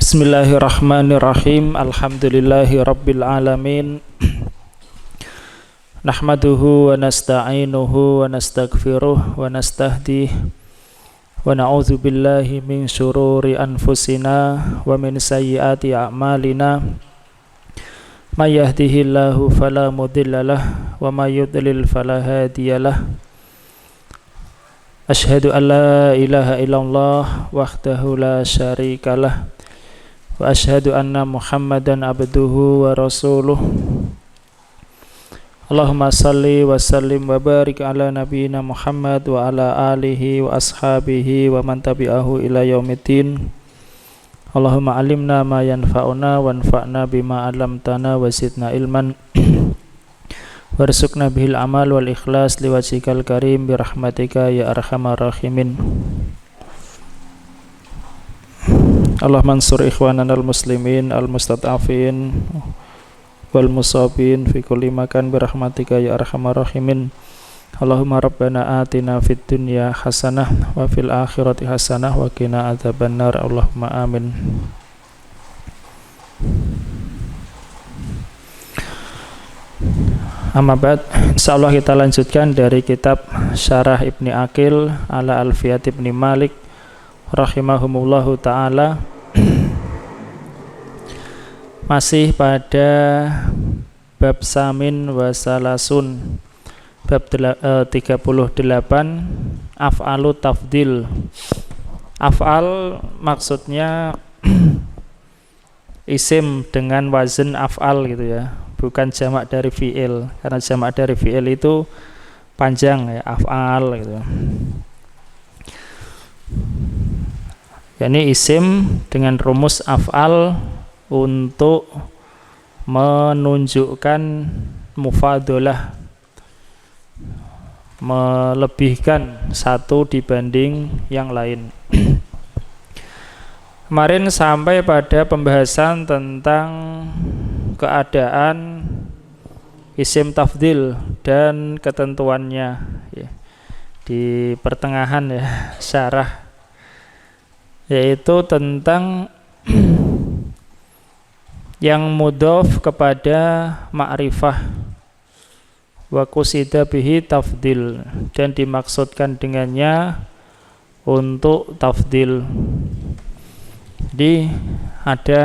Bismillahirrahmanirrahim. Alhamdulillahi rabbil alamin. Nahmaduhu wa nasta'inuhu wa nastaghfiruh wa nastahdih wa na'udzu billahi min syururi anfusina wa min sayyiati a'malina. May yahdihillahu fala mudhillalah wa may yudlil fala hadiyalah. Asyhadu an la ilaha illallah wahdahu la syarikalah wa asyhadu anna Muhammadan abduhu wa rasuluh. Allahumma salli wa sallim wa barik ala nabiyyina Muhammad wa ala alihi wa ashabihi wa man tabi'ahu ila yaumiddin. Allahumma alimna ma yanfa'una wanfa'na bima 'allamtana wa zidna ilman warzuqna bihil amal wal ikhlas liwajhikal karim birahmatika ya arhamar rahimin. Allahumma ansur ikhwanana al-muslimin al-mustad'afin wal musabin fi kulli makan birahmatika ya arhamar rahimin. Allahumma rabbana atina fid dunya hasanah wa fil akhirati hasanah wa qina adzabannar. Allahumma amin. Amma ba'd, insyaallah kita lanjutkan dari kitab Syarah Ibni Aqil ala Alfiyat Ibni Malik rahimahumullahu ta'ala. Masih pada bab samin wa salasun, bab 38, af'alu tafdil. Af'al maksudnya isim dengan wazn af'al gitu ya, bukan jamak dari fi'il, karena jamak dari fi'il itu panjang ya, af'al gitu. Yani isim dengan rumus af'al untuk menunjukkan mufadalah, melebihkan satu dibanding yang lain. Kemarin sampai pada pembahasan tentang keadaan isim tafdil dan ketentuannya ya, di pertengahan ya syarah, yaitu tentang yang mudhof kepada ma'rifah wa qusida bihi tafdil, dan dimaksudkan dengannya untuk tafdil. Jadi ada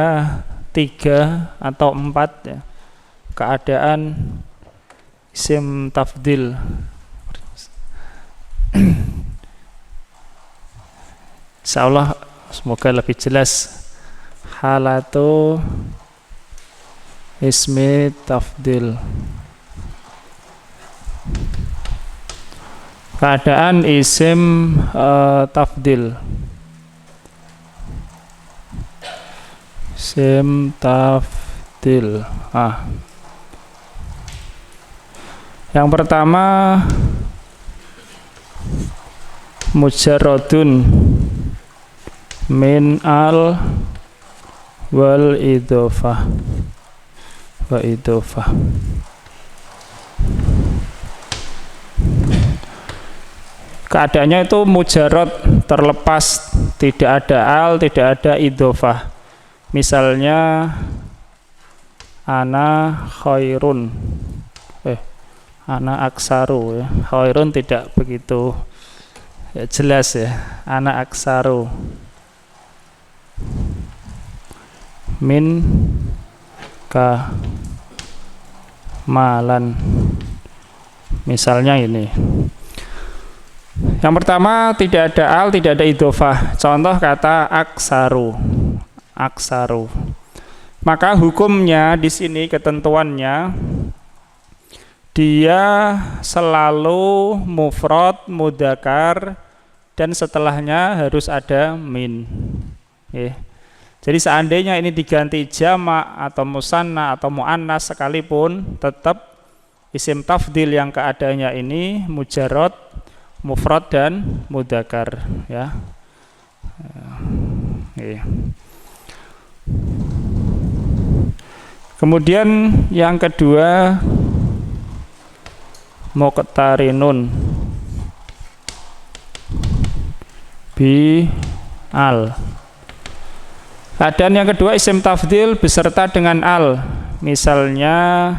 3 atau 4 ya, keadaan isim tafdil. Insyaallah semoga lebih jelas halatu ismi tafdil. Keadaan isim tafdil. Isim tafdil. Yang pertama mujarradun min al wal idhofah wa idhofah. Keadaannya itu mujarrad, terlepas, tidak ada al, tidak ada idhofah. Misalnya ana khairun, ana aksaru ya. Khairun tidak begitu ya, jelas ya. Ana aksaru min ka malan. Misalnya ini. Yang pertama tidak ada al, tidak ada idhofah. Contoh kata aksaru. Aksaru. Maka hukumnya di sini, ketentuannya, dia selalu mufrad mudzakkar dan setelahnya harus ada min. Jadi seandainya ini diganti jamak atau musanna atau muannas sekalipun, tetap isim tafdil yang keadaannya ini mujarrad, mufrad dan mudzakkar ya. Kemudian yang kedua muqtarinun bi al. Dan yang kedua isim tafdil beserta dengan al. Misalnya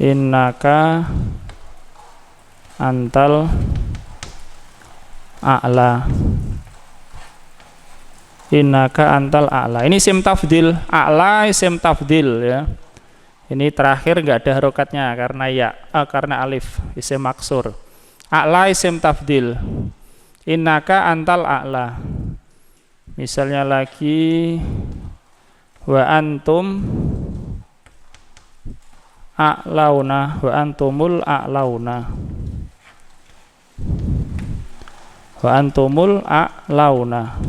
innaka antal a'la. Innaka antal a'la. Ini isim tafdil, a'la isim tafdil ya. Ini terakhir enggak ada harokatnya karena ya, karena alif, isim maksur. A'la isim tafdil. Innaka antal a'la. Misalnya lagi wa antum a'launa, wa antumul a'launa. Wa antumul a'launa.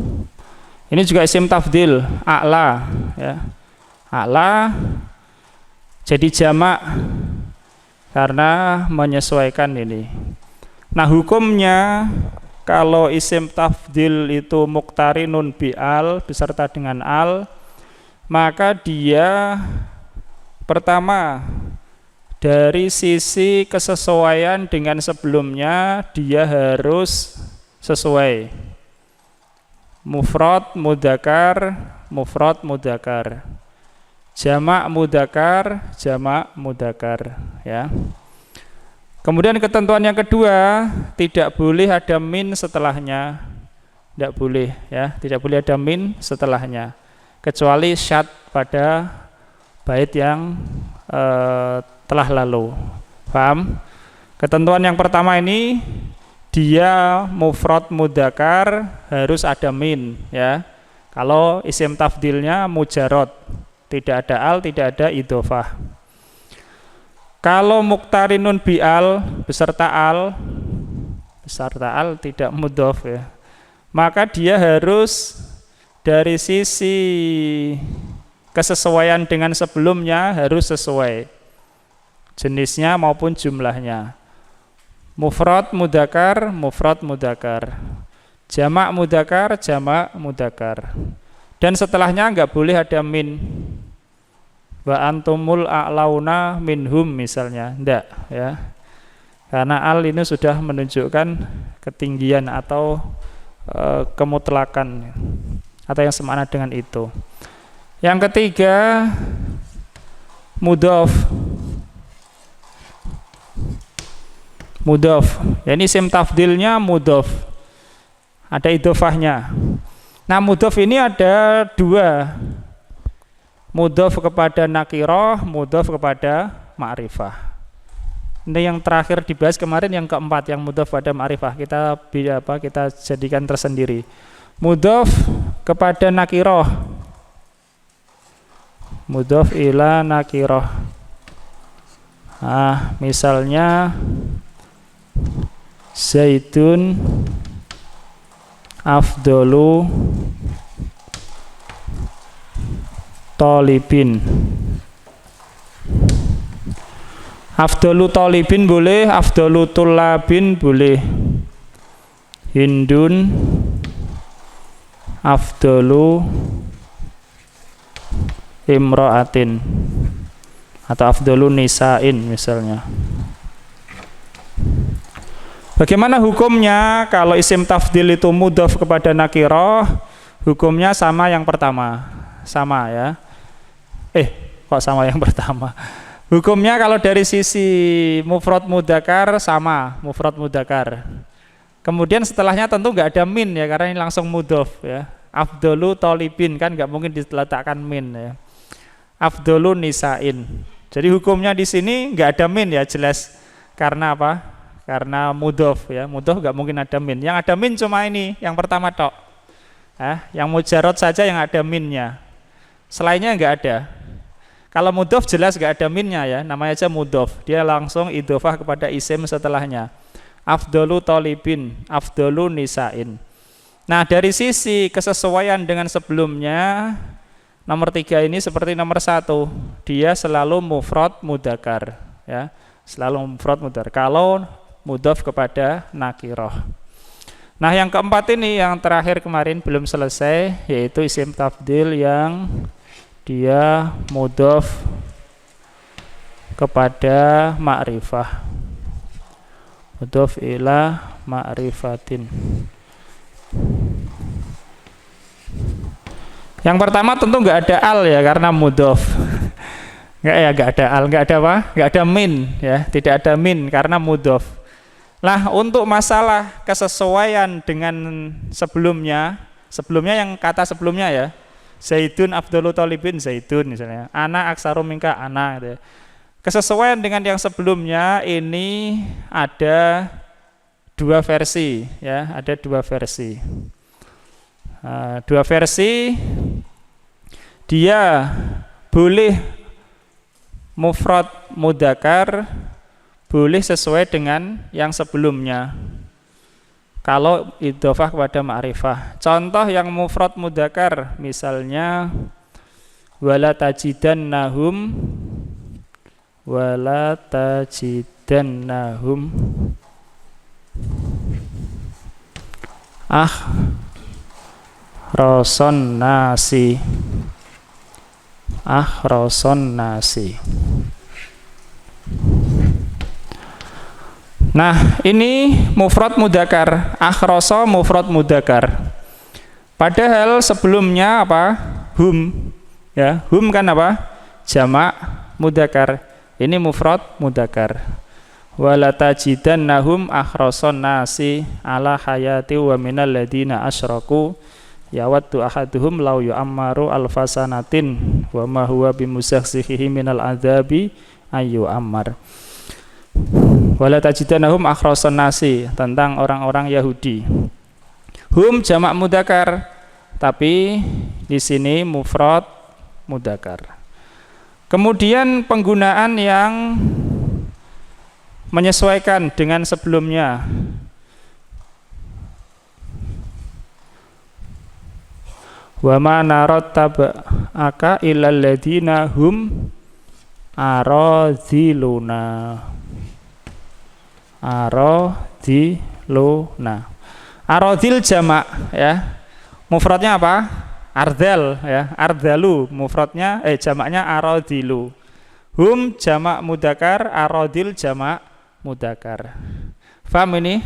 Ini juga isim tafdil, a'la ya. A'la jadi jamak karena menyesuaikan ini. Nah, hukumnya kalau isim tafdil itu muqtarinun bi'al beserta dengan al, maka dia pertama dari sisi kesesuaian dengan sebelumnya dia harus sesuai. Mufrad mudzakkar, mufrad mudzakkar. Jamak mudzakkar, jamak mudzakkar ya. Kemudian ketentuan yang kedua, tidak boleh ada min setelahnya. Tidak boleh ya, tidak boleh ada min setelahnya. Kecuali syad pada bait yang telah lalu. Paham? Ketentuan yang pertama ini dia mufrad mudzakkar harus ada min ya. Kalau isim tafdilnya mujarrad, tidak ada al, tidak ada idhofah. Kalau muqtarinun bi'al beserta al tidak mudhof ya, maka dia harus dari sisi kesesuaian dengan sebelumnya harus sesuai jenisnya maupun jumlahnya. Mufrad mudzakkar, mufrad mudzakkar. Jamak mudzakkar, jamak mudzakkar. Dan setelahnya enggak boleh ada min. Wa antumul a'launa minhum misalnya, enggak ya. Karena al ini sudah menunjukkan ketinggian atau kemutlakan atau yang semakna dengan itu. Yang ketiga mudhof. Mudhof. Ya, ini isim tafdilnya mudhof. Ada idhofahnya. Nah, mudhof ini ada dua. Mudhof kepada nakirah, mudhof kepada ma'rifah. Ini yang terakhir dibahas kemarin, yang keempat, yang mudhof pada ma'rifah. Kita jadikan tersendiri. Mudhof kepada nakirah, mudhof ila nakirah. Misalnya Zaidun afdolu talibin. Afdolu talibin boleh, afdolu tulabin boleh. Hindun afdolu imra'atin atau afdolu nisa'in misalnya. Bagaimana hukumnya kalau isim tafdil itu mudhof kepada nakirah? Hukumnya sama yang pertama. Sama ya. Kok sama yang pertama? Hukumnya kalau dari sisi mufrad mudzakkar sama, mufrad mudzakkar. Kemudian setelahnya tentu nggak ada min ya, karena ini langsung mudhof ya. Afdolu talibin kan nggak mungkin diletakkan min ya. Afdolu nisa'in. Jadi hukumnya di sini nggak ada min ya, jelas. Karena apa? Karena mudhof ya. Mudhof nggak mungkin ada min. Yang ada min cuma ini, yang pertama tok. Yang mujarrad saja yang ada minnya. Selainnya nggak ada. Kalau mudhof jelas nggak ada minnya ya, namanya aja mudhof. Dia langsung idhofah kepada isim setelahnya. Afdolu talibin, afdolu nisa'in. Nah, dari sisi kesesuaian dengan sebelumnya, nomor 3 ini seperti nomor 1, dia selalu mufrad mudzakkar ya, selalu mufrad mudzakkar kalau mudhof kepada nakirah. Nah, yang keempat ini yang terakhir kemarin belum selesai, yaitu isim tafdil yang dia mudhof kepada ma'rifah. Mudhof ila ma'rifatin. Yang pertama tentu nggak ada al ya karena mudhof. Nggak ada al, nggak ada apa? Nggak ada min ya, tidak ada min karena mudhof. Nah, untuk masalah kesesuaian dengan sebelumnya yang kata sebelumnya ya, Zaidun afdalu talibin Zaidun misalnya, ana aksaru minka ana gitu ya. Kesesuaian dengan yang sebelumnya ini ada dua versi ya, ada dua versi. Dua versi, dia boleh mufrad mudzakkar, boleh sesuai dengan yang sebelumnya kalau idhofah kepada ma'rifah. Contoh yang mufrad mudzakkar misalnya wala tajidannahum roson nasi. Nah, ini mufrad mudzakkar, akhroso mufrad mudzakkar. Padahal sebelumnya apa? Hum. Ya, hum kan apa? Jamak mudzakkar. Ini mufrad mudzakkar. Wala tajidannahum akhroson nasi ala hayati wa minal ladina asyraku yawaddu ahaduhum law yu'ammaru alfasanatin wa ma huwa bimuzakhzihi minal adzabi ayu ammar. Wala tajidannahum akhrasan nasi, tentang orang-orang Yahudi. Hum jamak mudzakkar, tapi di sini mufrad mudzakkar. Kemudian penggunaan yang menyesuaikan dengan sebelumnya. Wa ma narattabaka illal ladzina hum aradhiluna. Aradhil jamak ya. Mufradnya apa? Ardhal ya. Ardhalu mufradnya jamaknya aradhilu. Hum jamak mudzakkar, aradhil jamak mudzakkar. Paham ini?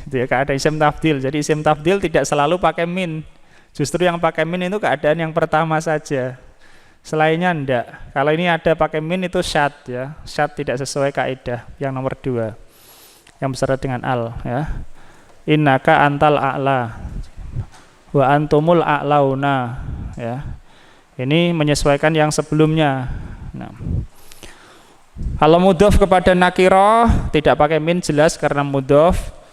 Itu ya, keadaan isim tafdil. Jadi isim tafdil tidak selalu pakai min. Justru yang pakai min itu keadaan yang pertama saja. Selainnya enggak. Kalau ini ada pakai min itu syad ya. Syad tidak sesuai kaidah. Yang nomor 2. Yang bersyarat dengan al ya. Innaka antal a'la wa antumul a'launa ya. Ini menyesuaikan yang sebelumnya. Nah. Kalau mudhof kepada nakirah tidak pakai min jelas karena mudhof.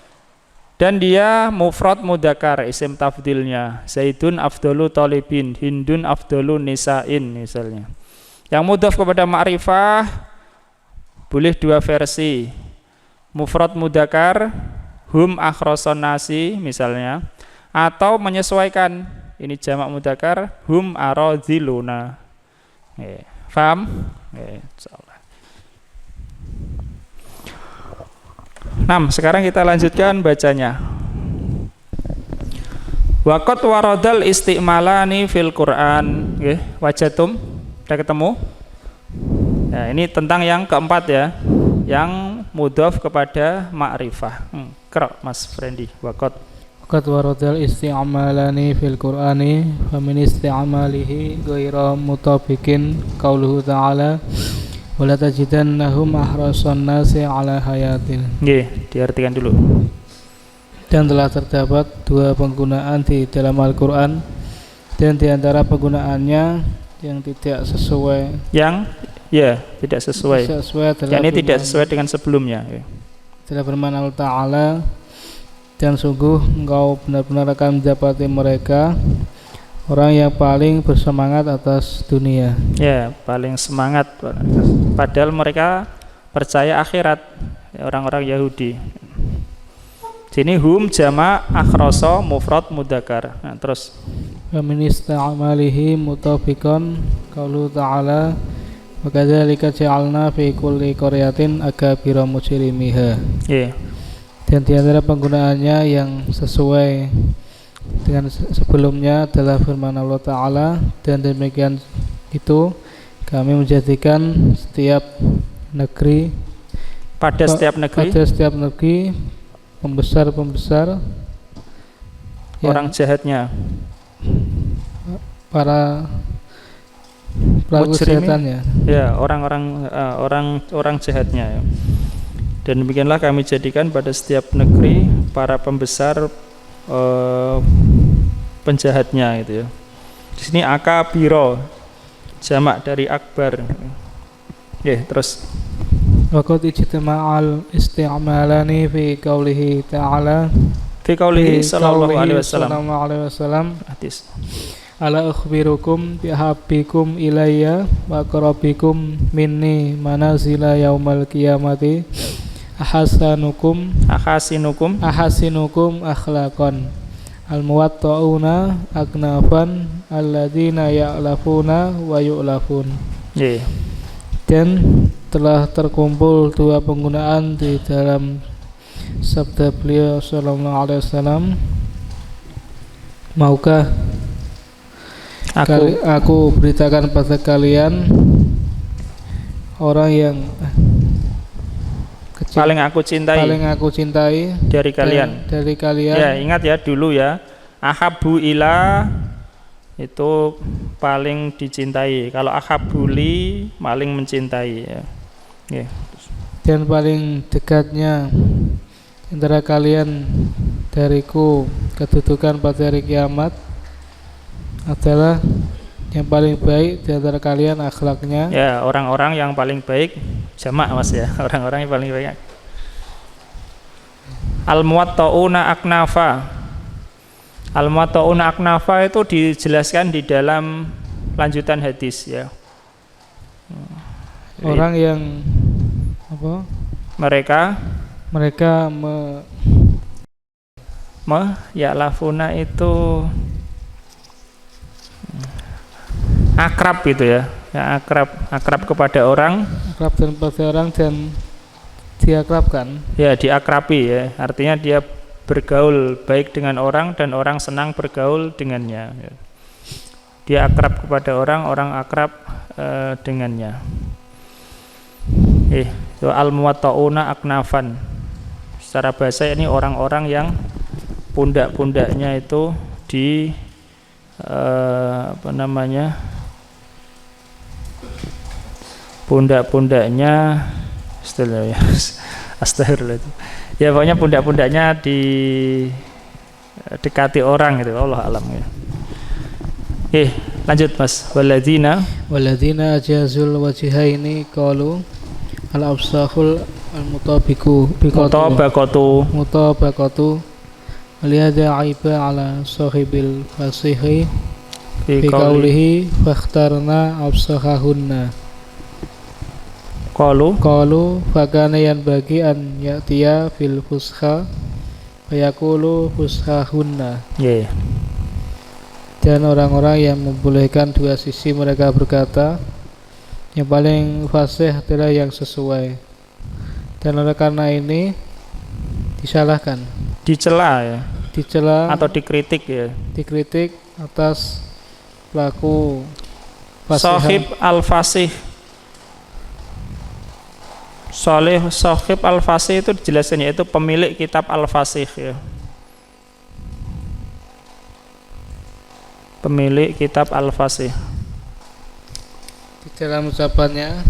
Dan dia mufrad mudzakkar, isim tafdilnya. Zaidun afdalu talibin, Hindun afdalu nisa'in misalnya. Yang mudhaf kepada ma'rifah boleh dua versi. Mufrad mudzakkar, hum akhrason nasi misalnya, atau menyesuaikan. Ini jamak mudzakkar, hum aradhiluna. Paham? Insyaallah. Sekarang kita lanjutkan bacanya. Waqat waradal isti'malani fil Qur'an. Wajatum? Sudah ketemu? Nah, ini tentang yang keempat ya. Yang mudhaf kepada ma'rifah. Qra Mas Frendi. Waqat waradal isti'malani fil Qur'ani fa min isti'malihi ghairu mutabiqin qauluhu ta'ala wala tajidannahum ahrasan nasi ala hayatin. Diartikan dulu. Dan telah terdapat dua penggunaan di dalam Al-Qur'an, dan di antara penggunaannya yang tidak sesuai, tidak sesuai. Ini tidak sesuai dengan sebelumnya. Telah firman Allah Ta'ala, dan sungguh engkau benar-benar akan mendapati mereka orang yang paling bersemangat atas dunia. Ya, paling semangat. Padahal mereka percaya akhirat, orang-orang Yahudi. Sini hum jamak akhroso mufrad mudzakkar. Nah, terus wa min ista'malihi mutafiqan qaulu ta'ala wa kadzalika ja'alna fi kulli qaryatin akabira mujrimiha. Dan di antara penggunaannya yang sesuai dengan sebelumnya adalah firman Allah Ta'ala, dan demikian itu kami menjadikan pada setiap negeri pembesar-pembesar orang jahatnya, para pelaku kejahatannya. Ya, orang jahatnya. Ya. Dan demikianlah kami jadikan pada setiap negeri para pembesar penjahatnya gitu ya. Di sini akabiro jamak dari akbar. Ya, terus Waqad ijtama'al isti'malani fi qaulihi ta'ala fi qaulihi sallallahu alaihi wasallam hadis ala akhbirukum bihabbikum ilayya wa aqrabikum minni manazila yaumal qiyamati ahasinukum akhlaqan al-muwatta'una aknafan alladzina ya'lafuna wa yu'lafun. Dan telah terkumpul dua penggunaan di dalam sabda beliau sallallahu alaihi wasallam, maukah aku beritakan pada kalian orang yang paling aku cintai dari kalian. Ya, ingat ya dulu ya. Ahabbu ila itu paling dicintai. Kalau ahabbuli paling mencintai ya. Yeah. Dan paling dekatnya antara kalian dariku kedudukan pada hari kiamat adalah yang paling baik di antara kalian akhlaknya. Ya, orang-orang yang paling baik jamak Mas ya. Orang-orang yang paling baik. Al-muwatta'una aknafa. Al-muwatta'una aknafa itu dijelaskan di dalam lanjutan hadis ya. Orang yang apa? Mereka ya'lafuna itu akrab gitu ya. Ya akrab kepada orang, dan diakrabkan. Ya, diakrabi ya. Artinya dia bergaul baik dengan orang dan orang senang bergaul dengannya. Ya. Dia akrab kepada orang, orang akrab dengannya. Itu al-muwatta'una aknafan. Secara bahasa ini orang-orang yang pundak-pundaknya itu di pundak-pundaknya astagfirullah. Ya pokoknya pundak-pundaknya dekati orang gitu. Allah alam ya. Lanjut Mas. Waladina ajazul wajhaini qalu al-absahul mutabaqatu lihada aiba ala sahibil fasihi fi qawlihi fakhtarna absahahunna qalu fakana yanbaghi an ya'tiya fil fusha wa yaqulu fushahunna. Dan orang-orang yang membolehkan dua sisi mereka berkata yang paling fasih adalah yang sesuai. Dan oleh karena ini disalahkan, dicela atau dikritik atas pelaku fasihan. Sahib al-fasih itu dijelaskan yaitu pemilik kitab al-fasih ya. Pemilik kitab al-fasih. Di dalam ucapannya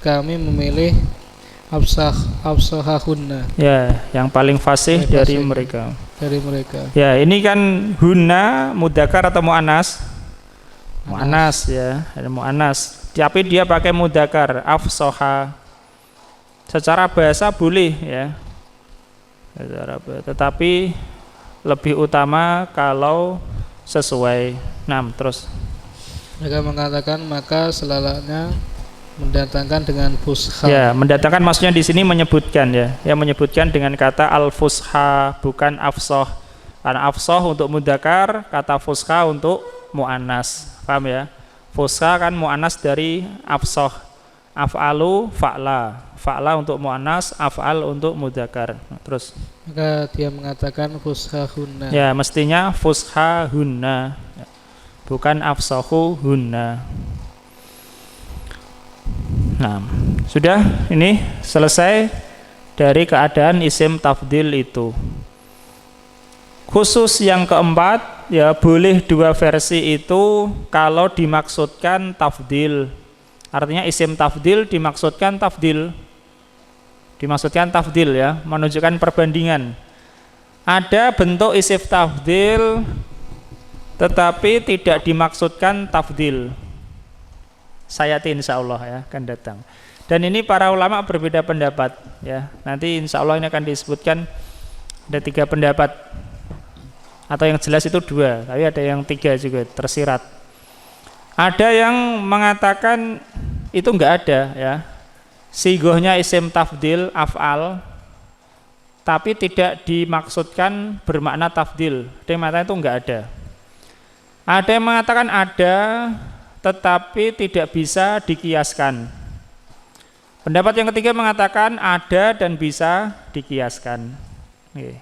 kami memilih absahahunna. Ya, yang paling fasih dari mereka. Ya, ini kan hunna mudzakkar atau muannas? Muannas ya, ada muannas. Tapi dia pakai mudzakkar, afsaha. Secara bahasa boleh ya. Tetapi lebih utama kalau sesuai. Terus mereka mengatakan maka selalaknya mendatangkan dengan fusha. Ya, mendatangkan maksudnya di sini menyebutkan ya. Yang menyebutkan dengan kata al-fusha bukan afsah. Karena afsah untuk mudzakkar, kata fusha untuk muannas. Paham ya? Fusha kan muannas dari afsah. Af'alu fa'la. Fa'la untuk muannas, af'al untuk mudzakkar. Terus maka dia mengatakan fushahunna. Ya, mestinya fushahunna. Bukan afsahuhunna. Sudah ini selesai dari keadaan isim tafdil itu. Khusus yang keempat ya boleh dua versi itu kalau dimaksudkan tafdil. Artinya isim tafdil dimaksudkan tafdil. Dimaksudkan tafdil ya, menunjukkan perbandingan. Ada bentuk isim tafdil tetapi tidak dimaksudkan tafdil. Sayati insyaallah ya akan datang. Dan ini para ulama berbeda pendapat ya. Nanti insyaallah ini akan disebutkan ada 3 pendapat. Atau yang jelas itu 2, tapi ada yang 3 juga tersirat. Ada yang mengatakan itu enggak ada ya. Sigohnya isim tafdil af'al tapi tidak dimaksudkan bermakna tafdil. Ada yang mengatakan itu enggak ada. Ada yang mengatakan ada tetapi tidak bisa dikiaskan. Pendapat yang ketiga mengatakan ada dan bisa dikiaskan. Oke.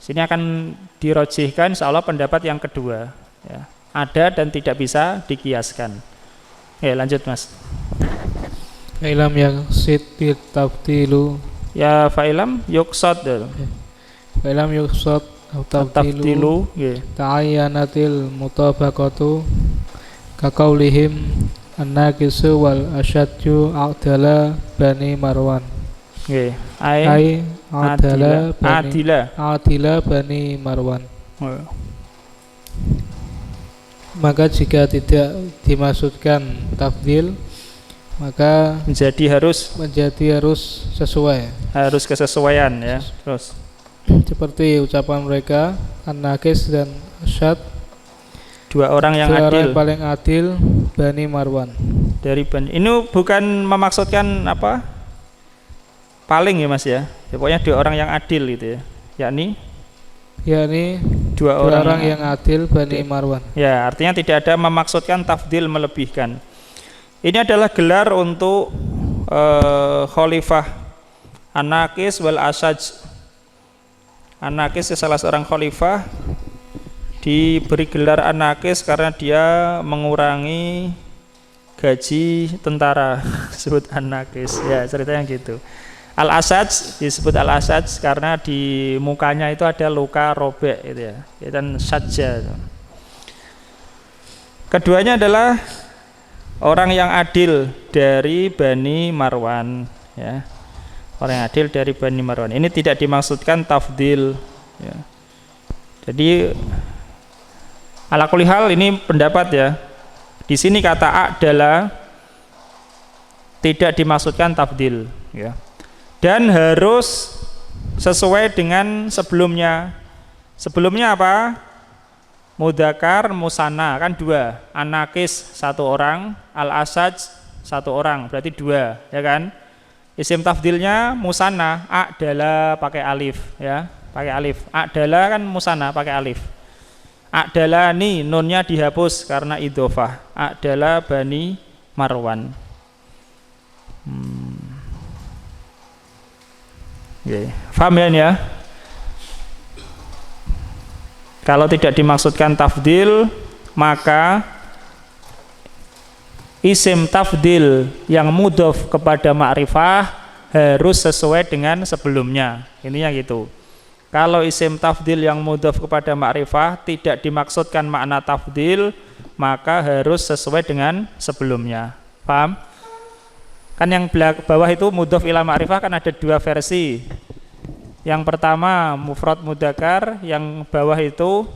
Sini akan dirojihkan insyaallah pendapat yang kedua ya. Ada dan tidak bisa dikiaskan. Oke, lanjut Mas. Fa'ilam yang sitir tafdilu. Ya fa'ilam yuqsad. Fa'ilam yuqsad tafdilu ta'ayyanatil mutabaqatu kaqaulihim an-naqisu wal asyadju a'dala bani Marwan. Nggih. Ai adila bani Marwan. Maka jika tidak dimaksudkan tafdil maka menjadi harus sesuai. Harus kesesuaian ya. Terus seperti ucapan mereka an-naqis dan asyad, 2 orang yang adil. Orang paling adil Bani Marwan. Dari Bani. Ini bukan memaksudkan apa? Paling ya Mas ya. Ya pokoknya 2 orang yang adil gitu ya. Yakni 2 orang yang adil Bani Marwan. Ya, artinya tidak ada memaksudkan tafdil melebihkan. Ini adalah gelar untuk khalifah An-Naqis wal Asaj. An-Naqis salah seorang khalifah diberi gelar An-Naqis karena dia mengurangi gaji tentara. Disebut An-Naqis. Ya, ceritanya gitu. Al-Asaj disebut Al-Asaj karena di mukanya itu ada luka robek gitu ya. Dan sajja. Keduanya adalah orang yang adil dari Bani Marwan ya. Orang yang adil dari Bani Marwan. Ini tidak dimaksudkan tafdil ya. Jadi ala kulli hal ini pendapat ya. Di sini kata adalah tidak dimaksudkan tafdil ya. Dan harus sesuai dengan sebelumnya. Sebelumnya apa? Mudzakkar, musanna kan 2. An-Naqis 1 orang, Al-Asaj 1 orang, berarti 2 ya kan? Isim tafdilnya musanna, a'dala pakai alif ya, pakai alif. A'dala kan musanna pakai alif. A'dalani nunnya dihapus karena idhofah. A'dala Bani Marwan. Faham ya? Kalau tidak dimaksudkan tafdil, maka isim tafdil yang mudhof kepada ma'rifah harus sesuai dengan sebelumnya. Ininya gitu. Kalau isim tafdil yang mudhof kepada ma'rifah tidak dimaksudkan makna tafdil, maka harus sesuai dengan sebelumnya. Paham? Kan yang bawah itu mudhof ila ma'rifah kan ada 2 versi. Yang pertama mufrad mudzakkar, yang bawah itu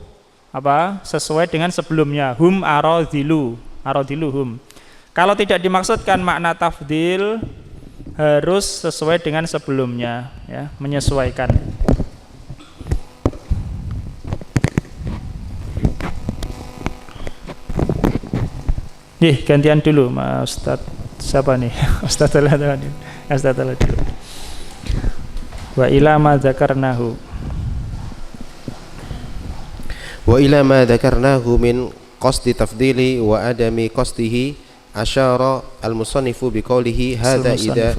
apa? Sesuai dengan sebelumnya. Hum aradhilu hum. Kalau tidak dimaksudkan makna tafdil harus sesuai dengan sebelumnya ya, menyesuaikan. Gantian dulu Mas Ustaz. Siapa nih? Ustaz Allah dulu. Wa ila ma dzakarnahu. Wa ila ma dzakarnahu min qasdi tafdili wa adami qasdihi asyara al-musannifu biqaulihi hadza idza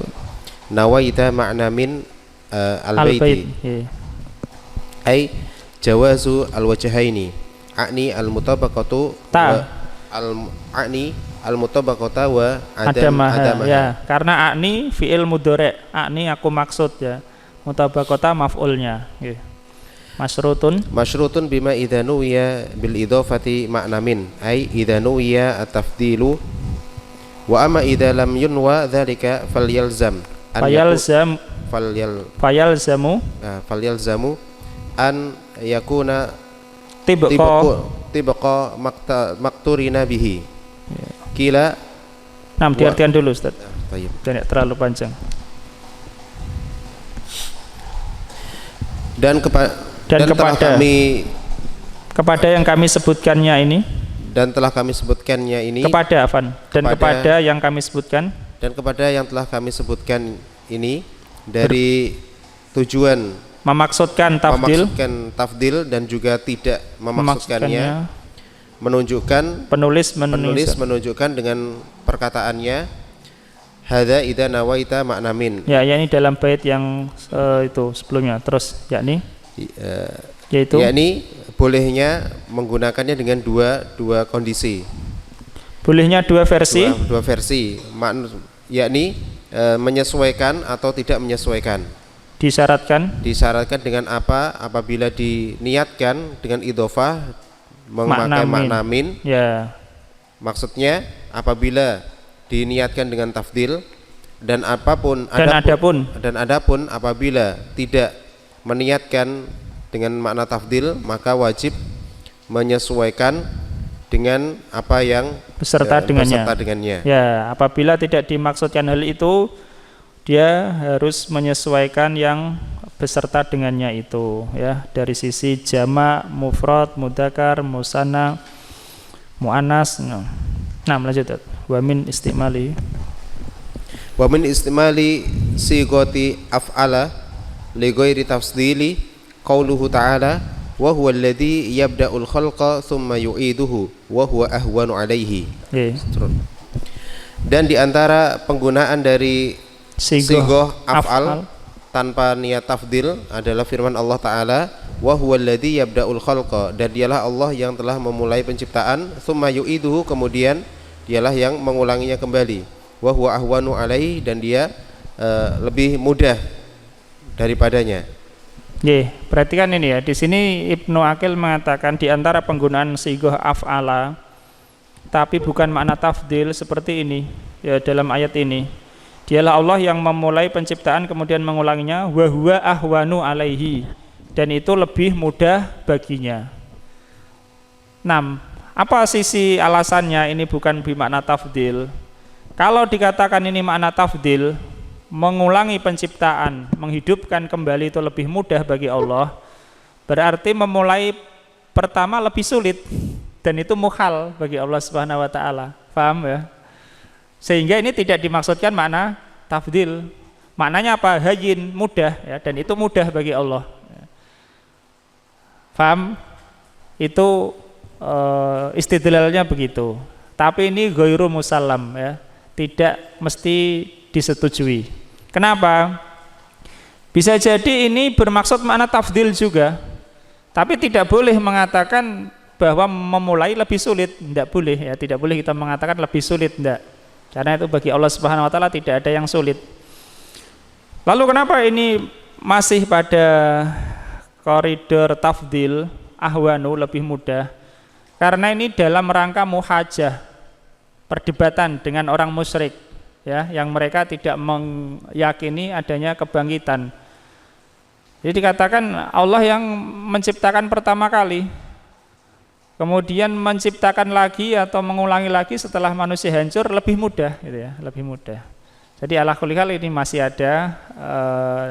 nawaita ma'na min al-baiti ay jawazu al-wajhaini a'ni al-mutabaqatu al-mutabaqata wa adamaha ya, karena a'ni fi'il mudhari', a'ni aku maksud ya, mutabaqata maf'ulnya Masyrutun bima idza nuwiya bil idhafati ma'na min, ay idza nuwiya at-tafdilu wa amma idza lam yunwa dzalika falyalzamu an yakuna tibqa makturina bihi. Kila. Nah, diartikan dulu Ustaz. Tidak terlalu panjang. Dan kepada yang kami sebutkannya ini, kepada yang kami sebutkan, dan kepada yang telah kami sebutkan ini dari tujuan memaksudkan tafdil dan juga tidak memaksudkannya, penulis menunjukkan dengan perkataannya hadza idza nawaita ma'na min. Ya, yakni dalam bait yang itu sebelumnya. Terus yakni bolehnya menggunakannya dengan dua kondisi. Bolehnya dua versi. Yakni menyesuaikan atau tidak menyesuaikan. Disyaratkan dengan apa? Apabila diniatkan dengan idhofah memakai makna min. Ya. Maksudnya apabila diniatkan dengan tafdil dan adapun apabila tidak meniatkan dengan makna tafdil, maka wajib menyesuaikan dengan apa yang beserta dengannya. Ya, apabila tidak dimaksudkan hal itu, dia harus menyesuaikan yang beserta dengannya itu, ya, dari sisi jamak, mufrad, mudzakkar, musanna, muannas. Nah, lanjut. Wa min istimali sigoti af'ala li ghairi tafdili qauluhu ta'ala wa huwa alladhi yabda'ul khalqa thumma yu'iduhu wa huwa ahwanu alaihi. Dan di antara penggunaan dari sigoh af'al tanpa niat tafdil adalah firman Allah Ta'ala wa huwa alladhi yabda'ul khalqa, dan dialah Allah yang telah memulai penciptaan, thumma yu'iduhu, kemudian dialah yang mengulanginya kembali, wa huwa ahwanu alaihi, dan dia lebih mudah daripadanya. Perhatikan ini ya, di sini Ibnu Aqil mengatakan di antara penggunaan sigoh af'ala tapi bukan makna tafdil seperti ini ya, dalam ayat ini dialah Allah yang memulai penciptaan kemudian mengulanginya, wa huwa ahwanu alaihi, dan itu lebih mudah baginya. 6. Apa sisi alasannya ini bukan bermakna tafdil? Kalau dikatakan ini makna tafdil, mengulangi penciptaan, menghidupkan kembali itu lebih mudah bagi Allah, berarti memulai pertama lebih sulit, dan itu muhal bagi Allah Subhanahu wa taala. Paham ya? Sehingga ini tidak dimaksudkan makna tafdil. Maknanya apa? Hayyin, mudah ya, dan itu mudah bagi Allah. Paham? Itu istidlalnya begitu. Tapi ini ghairu musallam ya, tidak mesti disetujui. Kenapa? Bisa jadi ini bermaksud makna tafdil juga, tapi tidak boleh mengatakan bahwa memulai lebih sulit, tidak boleh ya, tidak boleh kita mengatakan lebih sulit, tidak. Karena itu bagi Allah Subhanahu wa taala tidak ada yang sulit. Lalu kenapa ini masih pada koridor tafdil, ahwanu, lebih mudah? Karena ini dalam rangka muhajah, perdebatan dengan orang musyrik ya, yang mereka tidak meyakini adanya kebangkitan. Jadi dikatakan Allah yang menciptakan pertama kali, kemudian menciptakan lagi atau mengulangi lagi setelah manusia hancur lebih mudah gitu ya, lebih mudah. Jadi ala kulli hal ini masih ada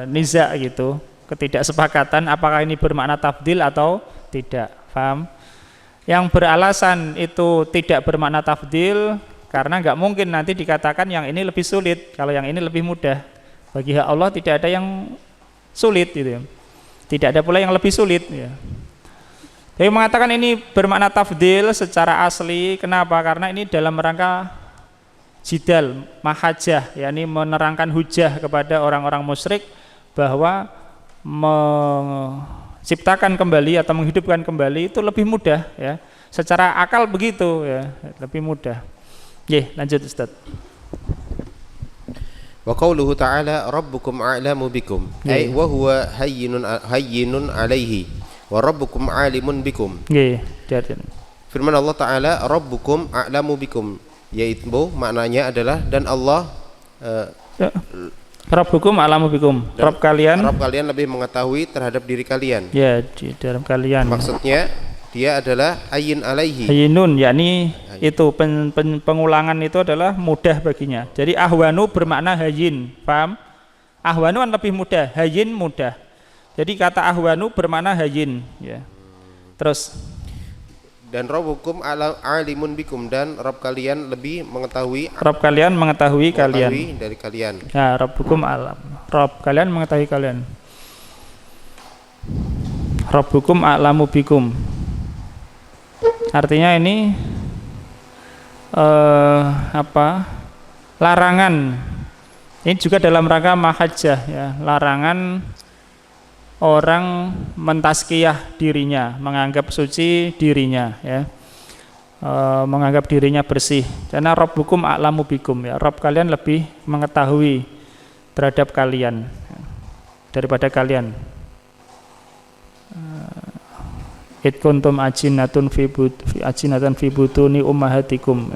niza gitu, ketidaksepakatan apakah ini bermakna tafdil atau tidak. Paham? Yang beralasan itu tidak bermakna tafdil karena nggak mungkin nanti dikatakan yang ini lebih sulit kalau yang ini lebih mudah. Bagi hak Allah tidak ada yang sulit gitu ya. Tidak ada pula yang lebih sulit ya. Jadi mengatakan ini bermakna tafdil secara asli, kenapa? Karena ini dalam rangka jidal, mahajah, yakni menerangkan hujah kepada orang-orang musyrik bahwa ciptakan kembali atau menghidupkan kembali itu lebih mudah ya. Secara akal begitu ya, lebih mudah. Lanjut Ustaz. Wa qauluhu ta'ala rabbukum a'lamu bikum, ay wa huwa hayyinun alaihi wa rabbukum alimun bikum. Nggih, firman Allah Ta'ala rabbukum a'lamu bikum, yaitu maknanya adalah dan Allah Rabbukum a'lamu bikum, Rabb kalian lebih mengetahui terhadap diri kalian. Ya, di dalam kalian. Maksudnya dia adalah ayyin alaihi. Ayyinun, yakni itu pengulangan itu adalah mudah baginya. Jadi ahwanu bermakna hayyin, paham? Ahwanu kan lebih mudah, hayyin mudah. Jadi kata ahwanu bermakna hayyin, ya. Terus dan rabbukum alimun bikum, dan Rabb kalian lebih mengetahui. Rabb kalian mengetahui kalian dari kalian. Ya, rabbukum alam. Rabb kalian mengetahui kalian. Rabbukum a'lamu bikum. Artinya ini larangan. Ini juga dalam rangka mahajjah, ya, larangan orang mentaskiyah dirinya, menganggap suci dirinya, ya, menganggap dirinya bersih. Karena Rabbukum a'lamu bikum, ya, Rabb kalian lebih mengetahui terhadap kalian, ya, daripada kalian. Id kuntum ajinatun fi butuni ummahatikum.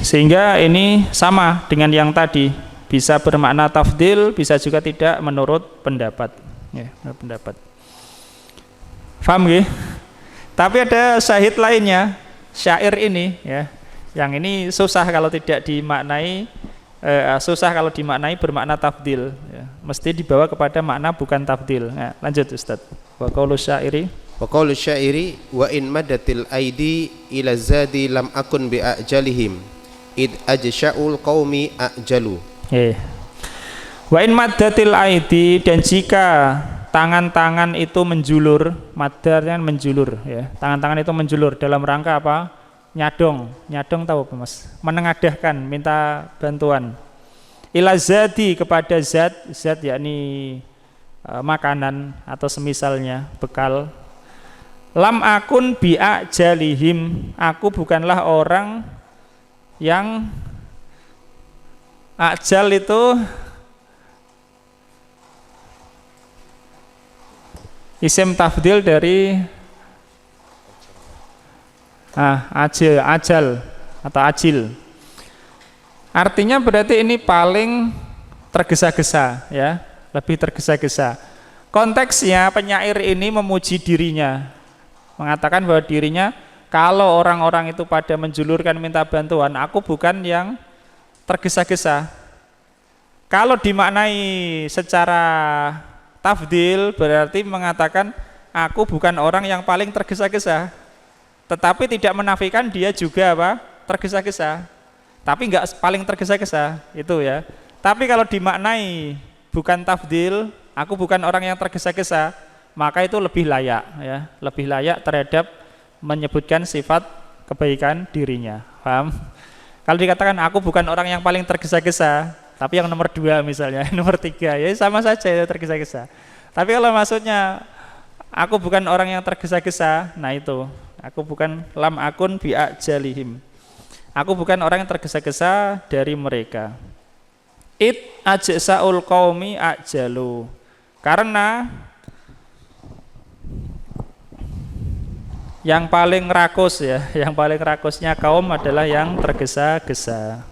Sehingga ini sama dengan yang tadi, bisa bermakna tafdil, bisa juga tidak menurut pendapat, ya, pendapat. Paham nggih? Tapi ada syahid lainnya, syair ini, ya, yang ini susah kalau tidak dimaknai, susah kalau dimaknai bermakna tafdil, ya. Mesti dibawa kepada makna bukan tafdil. Nah, lanjut Ustaz. Wa qaulu syairi wa in madatil aidi ila zadi lam akun bi ajalihim id ajsha'ul qaumi ajalu. Wa in maddatil aidi, dan jika tangan-tangan itu menjulur, madarnya menjulur, ya, tangan-tangan itu menjulur dalam rangka apa? Nyadong tahu apa Mas? Menengadahkan, minta bantuan. Ila zadi, kepada zat yakni makanan atau semisalnya, bekal. Lam akun bi'a jalihim, aku bukanlah orang yang ajal itu isim tafdil dari ajal atau ajil. Artinya berarti ini paling tergesa-gesa, ya, lebih tergesa-gesa. Konteksnya penyair ini memuji dirinya, mengatakan bahwa dirinya, kalau orang-orang itu pada menjulurkan minta bantuan, aku bukan yang tergesa-gesa. Kalau dimaknai secara tafdil berarti mengatakan aku bukan orang yang paling tergesa-gesa, tetapi tidak menafikan dia juga apa? Tergesa-gesa. Tapi enggak paling tergesa-gesa itu, ya. Tapi kalau dimaknai bukan tafdil, aku bukan orang yang tergesa-gesa, maka itu lebih layak, ya, lebih layak terhadap menyebutkan sifat kebaikan dirinya. Paham? Kalau dikatakan aku bukan orang yang paling tergesa-gesa, tapi yang nomor 2 misalnya, nomor 3, ya sama saja ya, tergesa-gesa. Tapi kalau maksudnya aku bukan orang yang tergesa-gesa, nah itu, aku bukan lam akun bi'a jalihim, aku bukan orang yang tergesa-gesa dari mereka. It ajsa'ul qaumi ajalu, karena yang paling rakus, ya, yang paling rakusnya kaum adalah yang tergesa-gesa.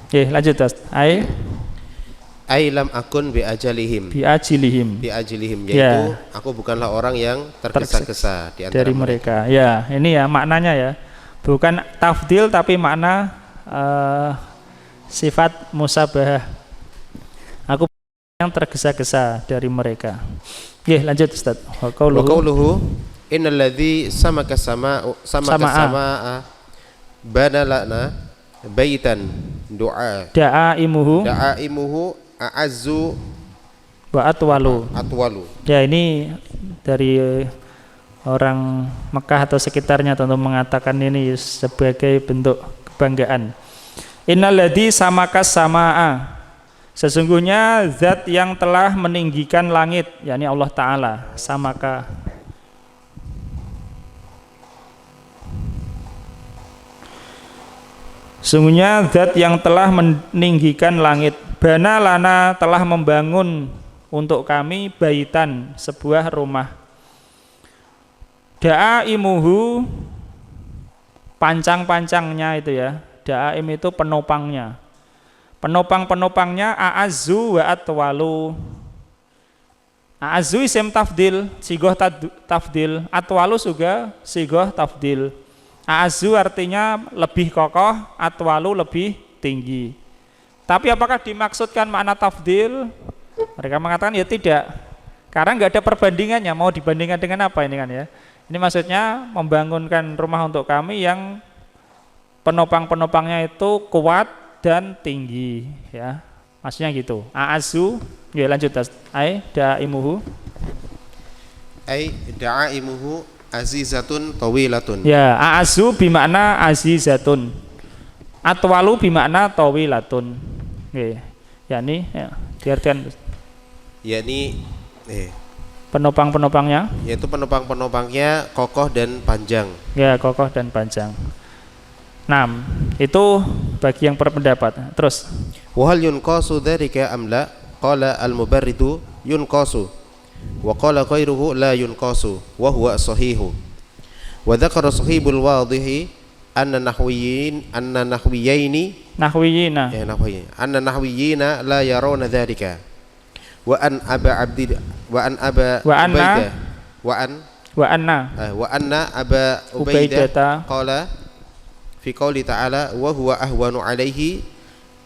Oke, lanjut Mas. Ai lam akun bi ajilihim, yaitu, ya, aku bukanlah orang yang tergesa-gesa di antara dari mereka. Ya, ini ya maknanya, ya, bukan tafdil tapi makna sifat musabahah. Aku yang tergesa-gesa dari mereka. Oke, lanjut Ustaz. Wa qauluhu innal ladzi samaka samaa bana lana baitan da'aimuhu a'azzu wa atwalu. Ya, ini dari orang Mekah atau sekitarnya tentu mengatakan ini sebagai bentuk kebanggaan. Innalladzi samakas samaa, sesungguhnya zat yang telah meninggikan langit, yakni Allah Ta'ala. Samaka, sesungguhnya zat yang telah meninggikan langit, bana lana telah membangun untuk kami baitan sebuah rumah. Da'imuhu pancang-pancangnya itu ya. Da'im itu penopangnya. Penopang-penopangnya a'azzu wa atwalu. A'azzu isim tafdil, sigoh tafdil, atwalu juga sigoh tafdil. A'azzu artinya lebih kokoh, atwalu lebih tinggi. Tapi apakah dimaksudkan makna tafdil? Mereka mengatakan ya tidak. Karena nggak ada perbandingannya, mau dibandingkan dengan apa ini kan ya. Ini maksudnya membangunkan rumah untuk kami yang penopang-penopangnya itu kuat dan tinggi ya. Maksudnya gitu. A'azzu, ya lanjut ai da'imuhu. Ai da'imuhu azizatun tawilatun. Ya, a'azzu bimakna azizatun. Atwalu bimakna tawilatun. Nggih. Yani ya, diartikan yakni penopang-penopangnya, yaitu penopang-penopangnya kokoh dan panjang. Ya, kokoh dan panjang. 6. Itu bagi yang berpendapat. Terus Wa hal yunqasu dzalika am la? Qala al-mubarridu yunqasu wa qala ghairuhu la yunqasu wa huwa sahihu. Wa dzakara sahibul wadhihi anna nahwiyina la yarawna dzalika. Wa an aba ubaidah qala fi qouli ta'ala wa huwa ahwanu alaihi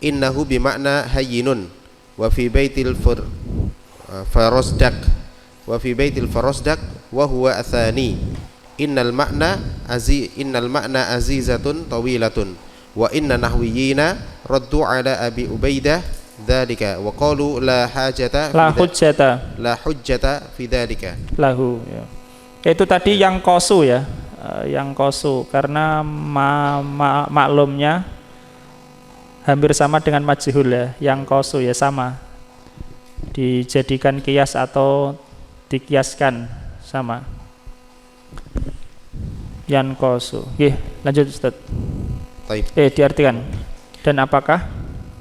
innahu bimakna hayyinun wa fi baitil farasdak wa huwa athani innal makna azizatun tawilatun wa inna nahwiyina raddu ala abi ubaidah dzalika wa qalu la hujjata fi dzalika lahu ya. Itu tadi yang kosu ya. Yang kosu karena maklumnya hampir sama dengan majhul ya. Yang kosu ya sama, dijadikan kias atau dikiaskan sama. Yang kosu. Lanjut Ustaz. Diartikan.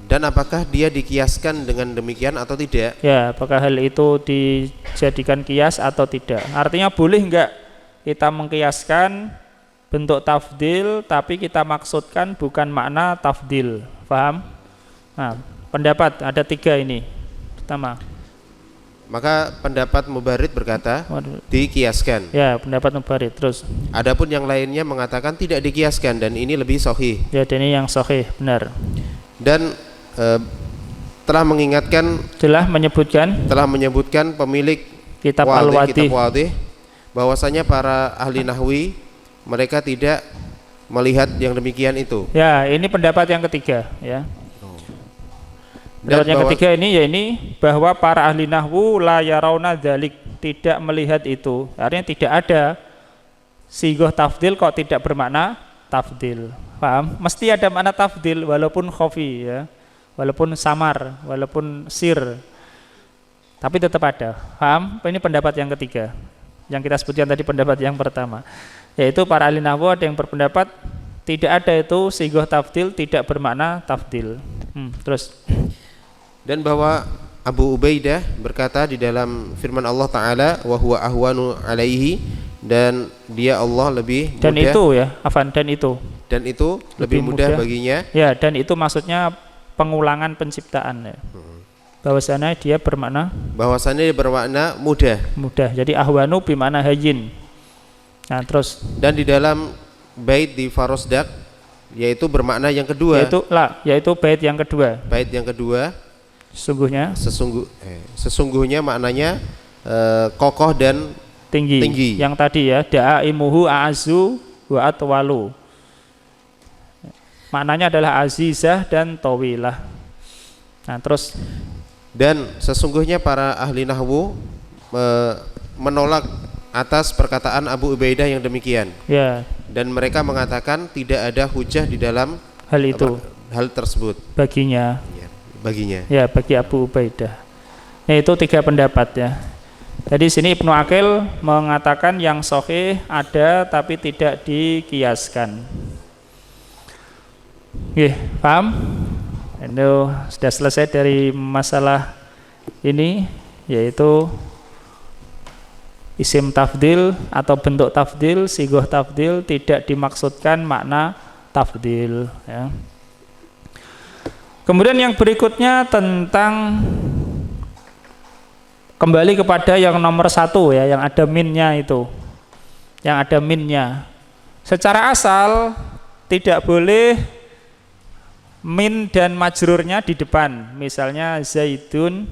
Dan apakah dia dikiaskan dengan demikian atau tidak? Ya, apakah hal itu dijadikan kias atau tidak? Artinya boleh enggak kita mengkiaskan bentuk tafdil tapi kita maksudkan bukan makna tafdil, paham? Nah, pendapat ada 3 ini. Pertama, maka pendapat Mubarid berkata dikiaskan. Ya, pendapat Mubarid. Terus adapun yang lainnya mengatakan tidak dikiaskan dan ini lebih sahih. Ya, dan ini yang sahih, benar. Dan telah menyebutkan pemilik kitab Al-Wadih bahwasanya para ahli nahwi mereka tidak melihat yang demikian itu. Ya, ini pendapat yang ketiga ya. Pendapat yang ketiga ini ya ini bahwa para ahli nahwu la yarawna dzalik, tidak melihat itu. Artinya tidak ada sigoh tafdil kok tidak bermakna tafdil. Paham? Mesti ada makna tafdil walaupun khafi ya. Walaupun samar, walaupun sir. Tapi tetap ada. Paham? Ini pendapat yang ketiga. Yang kita sebutkan tadi pendapat yang pertama, yaitu para ahli nahwu ada yang berpendapat tidak ada itu sigoh tafdil, tidak bermakna tafdil. Terus dan bahwa Abu Ubaidah berkata di dalam firman Allah Ta'ala wa huwa ahwanu alaihi, dan dia Allah lebih mudah, dan itu lebih mudah baginya. Ya, dan itu maksudnya pengulangan penciptaan ya. Bahwasannya dia bermakna mudah. Jadi ahwanu bimakna hayyin. Nah, terus dan di dalam bait di Farosdak yaitu bermakna yang kedua. Yaitu bait yang kedua. Sesungguhnya maknanya kokoh dan tinggi. Yang tadi ya, da'imuhu a'azzu wa atwalu. Maknanya adalah azizah dan tawilah. Nah, terus dan sesungguhnya para ahli nahwu menolak atas perkataan Abu Ubaidah yang demikian. Ya. Dan mereka mengatakan tidak ada hujah di dalam hal tersebut baginya. Ya, bagi Abu Ubaidah. Itu 3 pendapat ya. Jadi sini Ibnu Aqil mengatakan yang sahih ada tapi tidak dikiaskan. Paham? Itu sudah selesai dari masalah ini, yaitu isim tafdil atau bentuk tafdil, sigoh tafdil tidak dimaksudkan makna tafdil ya. Kemudian yang berikutnya tentang kembali kepada yang nomor 1 ya, yang ada minnya itu, yang ada minnya. Secara asal tidak boleh min dan majrurnya di depan. Misalnya Zaidun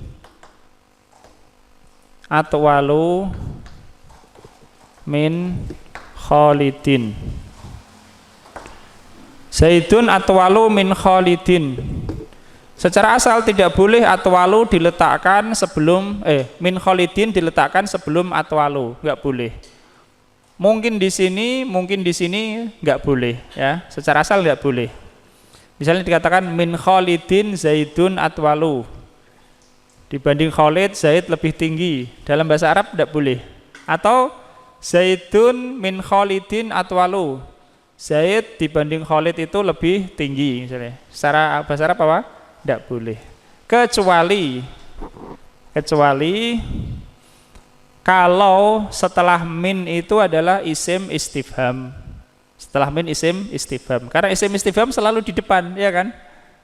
atwalu min Khalidin. Zaidun atwalu min Khalidin. Secara asal tidak boleh atwalu diletakkan sebelum min Khalidin diletakkan sebelum atwalu, enggak boleh. Mungkin di sini enggak boleh ya. Secara asal enggak boleh. Misalnya dikatakan min Khalidin Zaidun atwalu. Dibanding Khalid, Zaid lebih tinggi. Dalam bahasa Arab enggak boleh. Atau Zaidun min Khalidin atwalu. Zaid dibanding Khalid itu lebih tinggi misalnya. Secara bahasa Arab apa? Tidak boleh. Kecuali kalau setelah min itu adalah isim istifham. Setelah min isim istifham. Karena isim istifham selalu di depan, ya kan?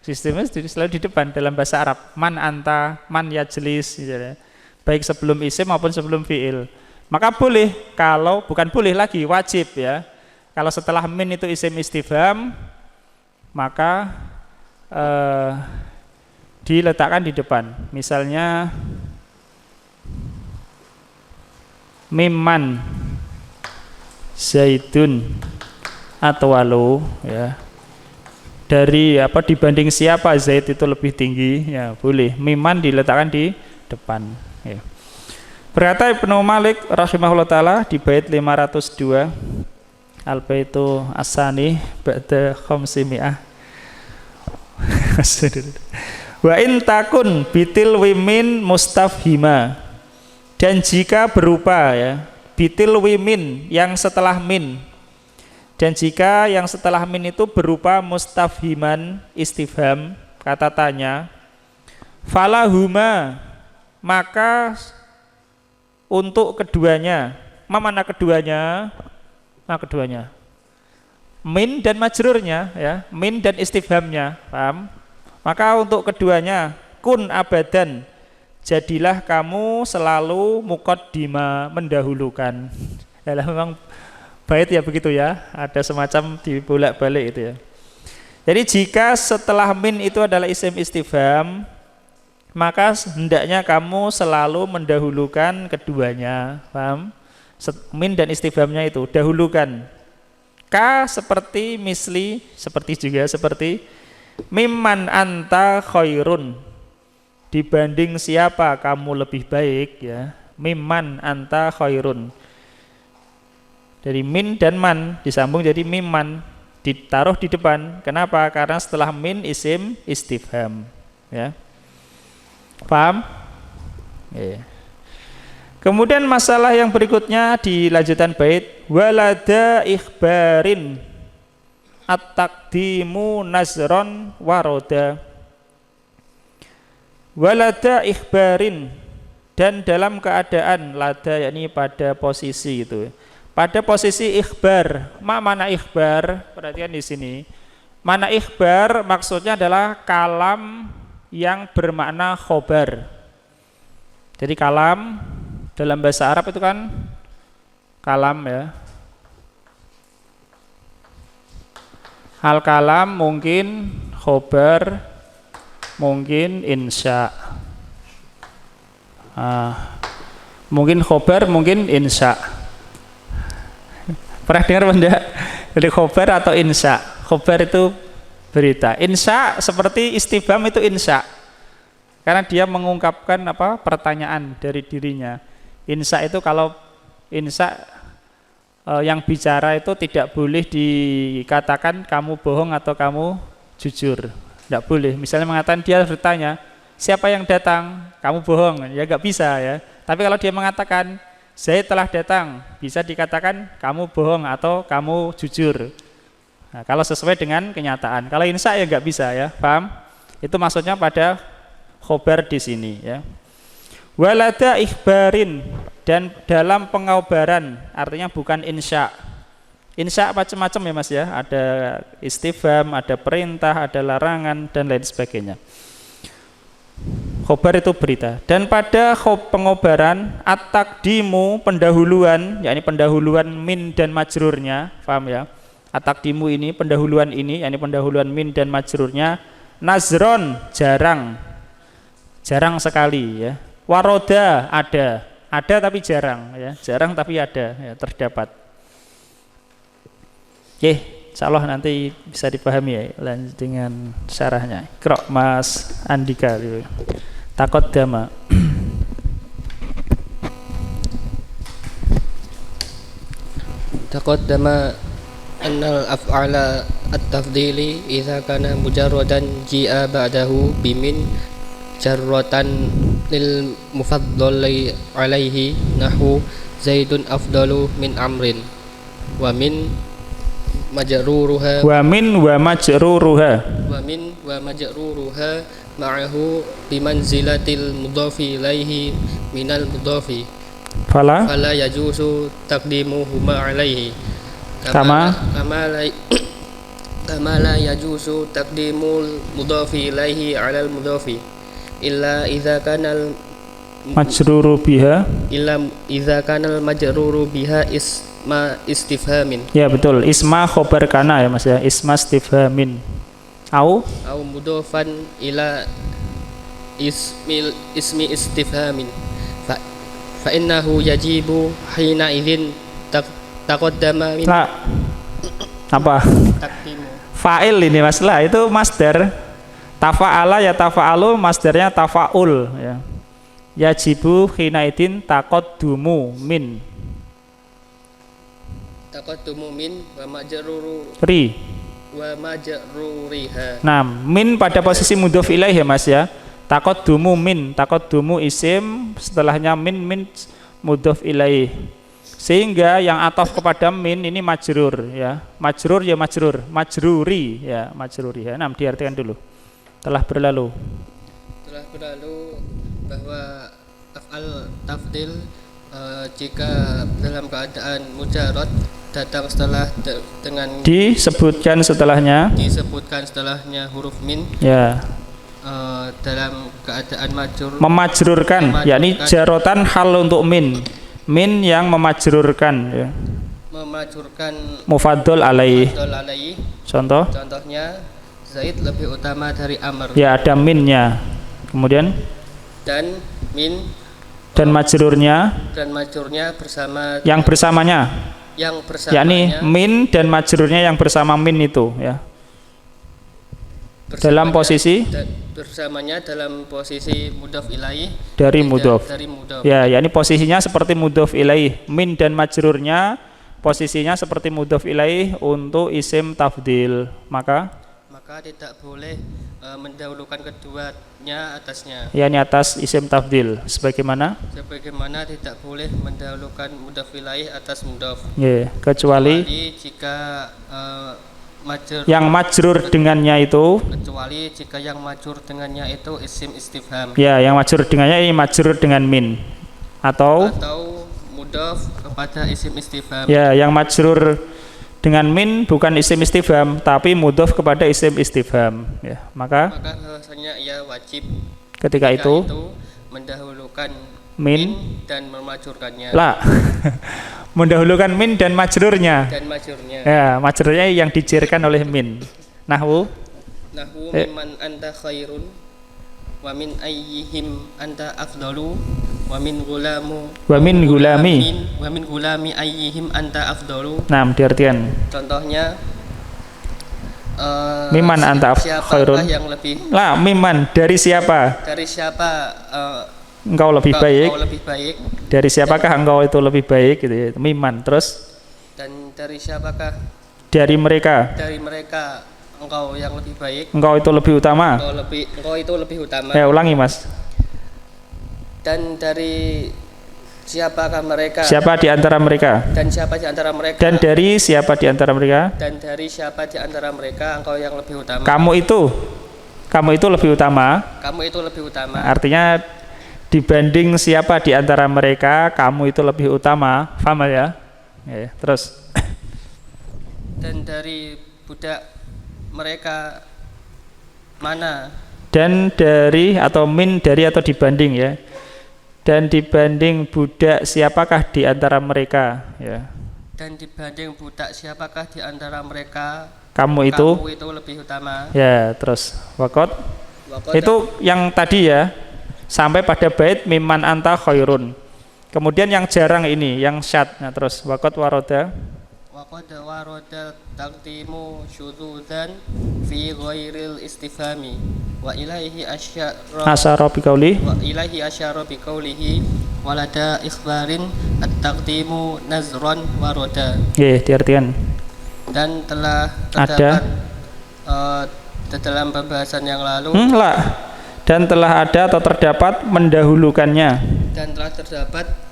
Sistemnya selalu di depan dalam bahasa Arab. Man anta, man yajlis misalnya. Baik sebelum isim maupun sebelum fiil. Maka boleh, kalau bukan boleh lagi, wajib ya. Kalau setelah min itu isim istifham, maka diletakkan di depan. Misalnya mimman Zaidun atwalu ya. Dari apa, dibanding siapa Zaid itu lebih tinggi ya, boleh. Mimman diletakkan di depan ya. Berkata Ibnu Malik rahimahullah taala di bait 502, al-baitu asani ba'da khamsimi'ah. Wa in takun bitil wimin mustafhima, dan jika berupa ya bitil wimin yang setelah min, dan jika yang setelah min itu berupa mustafhiman istifham, kata tanya, falahuma, maka untuk keduanya, mana keduanya? Nah, keduanya min dan majrurnya ya, min dan istifhamnya, paham? Maka untuk keduanya kun abadan, jadilah kamu selalu muqaddima, mendahulukan. Ya, memang bait ya begitu ya, ada semacam dibolak-balik itu ya. Jadi jika setelah min itu adalah isim istifham, maka hendaknya kamu selalu mendahulukan keduanya, paham? Min dan istifhamnya itu dahulukan. Ka seperti misli, seperti mimman anta khairun, dibanding siapa kamu lebih baik ya. Mimman anta khairun, dari min dan man disambung jadi mimman, ditaruh di depan. Kenapa? Karena setelah min isim istifham ya. Paham? Ya. Kemudian masalah yang berikutnya di lanjutan bait, walada ikhbarin at-taqdimu nazron waroda. Walada ikhbarin, dan dalam keadaan lada, yakni pada posisi itu, pada posisi ikhbar. Mana ikhbar? Perhatian di sini. Mana ikhbar maksudnya adalah kalam yang bermakna khobar. Jadi kalam dalam bahasa Arab itu kan kalam ya. Hal kalam mungkin khobar, mungkin insya. Mungkin khobar, mungkin insya. Pernah dengar benda? Jadi khobar atau insya. Khobar itu berita. Insya seperti istifham itu insya. Karena dia mengungkapkan apa? Pertanyaan dari dirinya. Insya itu kalau insya yang bicara itu tidak boleh dikatakan kamu bohong atau kamu jujur. Tidak boleh. Misalnya mengatakan, dia bertanya, siapa yang datang? Kamu bohong. Ya nggak bisa ya. Tapi kalau dia mengatakan Zaid telah datang, bisa dikatakan kamu bohong atau kamu jujur. Nah, kalau sesuai dengan kenyataan. Kalau insya ya nggak bisa ya, paham? Itu maksudnya pada khobar di sini ya. Walada ikhbarin, dan dalam pengabaran, artinya bukan insya. Insya macam-macam ya Mas ya, ada istifham, ada perintah, ada larangan dan lain sebagainya. Khobar itu berita. Dan pada pengobaran at-taqdimu, pendahuluan, yakni pendahuluan min dan majrurnya, paham ya? At-taqdimu ini pendahuluan ini, yakni pendahuluan min dan majrurnya, nazron jarang. Jarang sekali ya. Waroda ada tapi jarang ya. Jarang tapi ada ya, terdapat. Oke, insyaallah nanti bisa dipahami ya lanjut dengan syarahnya. Iqra Mas Andika dulu. Taqaddama. Taqaddama annal af'ala at-tafdili idza kana mujarradan ji'a ba'dahu bimin jarratan lil mufaddali alaihi nahu zaidun afdalu min amrin wa min majruruha wa majruruha ma'ahu bimanzilatil mudhafi ilaihi minal mudhafi fala yajuzu taqdimuhuma alaihi kama la yajuzu taqdimul mudhafi ilaihi alal mudhafi illa idza kana majruru biha, illa idza kana majruru biha isma istifhamin. Ya betul, isma khobar kana ya Mas ya, isma istifhamin. Au mudhafan ila ismi istifhamin fa innahu yajibu hina idzin taqaddama min apa fa'il ini Mas lah, itu masdar tafa'ala ya tafa'alu, masdarnya tafa'ul ya. Yajibu hina idzin taqaddumu min wa majruru ri wa majruriha. Nah, min pada posisi mudhof ilaih ya Mas ya. Taqaddumu min, taqaddumu isim, setelahnya min mudhof ilaih. Sehingga yang ataf kepada min ini majrur ya. Majrur ya majrur, majruri ya, majruri ya. Nah, diartikan dulu. Telah berlalu bahwa af'al tafdil jika dalam keadaan mujarrad datang setelah dengan disebutkan setelahnya huruf min ya, dalam keadaan memajrurkan, yakni jarotan hal untuk min yang memajrurkan ya. Mufaddal alaih. Contohnya Zaid lebih utama dari Amr. Ya, ada minnya. Kemudian dan min dan majrurnya bersama yang bersamanya, yakni min dan majrurnya yang bersama min itu ya, dalam posisi bersamanya dalam posisi mudhof ilaih dari mudhof ya, yakni posisinya seperti mudhof ilaih. Min dan majrurnya posisinya seperti mudhof ilaih untuk isim tafdil, maka tidak boleh mendahulukan keduanya atasnya. Ya, ini atas isim tafdil. Sebagaimana tidak boleh mendahulukan mudhof ilaih atas mudhof. Ya, kecuali jika yang majrur dengannya itu. Kecuali jika yang majrur dengannya itu isim istifham. Ya, yang majrur dengannya ini majrur dengan min atau mudhof kepada isim istifham. Ya, yang majrur dengan min bukan isim istifham tapi mudhof kepada isim istifham ya, maka bahasanya ia wajib ketika itu mendahulukan min dan memajrurkannya. Lah. Mendahulukan min dan majrurnya. Ya, majrurnya yang dijirkan oleh min. Nahwu mimman anta khairun wa min ayyihim anta afdalu wa min gulami ayyihim anta afdalu. Nah, diartikan contohnya mimman anta khairun yang lebih lah, mimman dari siapa engkau lebih baik, dari siapakah engkau itu lebih baik gitu ya, mimman. Terus dan dari siapakah, dari mereka engkau yang lebih baik, engkau itu lebih utama, engkau itu lebih utama. Ya, ulangi Mas. Dan dari siapakah mereka, siapa di antara mereka, dan siapa di antara mereka, dan dari siapa di antara mereka, dan dari siapa di antara mereka engkau yang lebih utama. Kamu itu Kamu itu lebih utama. Kamu itu lebih utama. Artinya dibanding siapa di antara mereka, kamu itu lebih utama. Paham ya? Ya, terus. Dan dari budak mereka mana? Dan dari atau min dari atau dibanding ya. Dan dibanding budak siapakah di antara mereka ya. Dan dibanding budak siapakah di antara mereka? Kamu itu lebih utama. Ya, terus wakot itu yang tadi ya, sampai pada bait mimman anta khairun. Kemudian yang jarang ini, yang syad. Nah, terus wakot waroda taqtimu syudzan fi ghairil istifhami wa ilaihi asyara bi qawlihi walada ikhbarin at-taqtimu nazran waroda. Diartikan. Dan telah terdapat dalam pembahasan yang lalu dan telah ada atau terdapat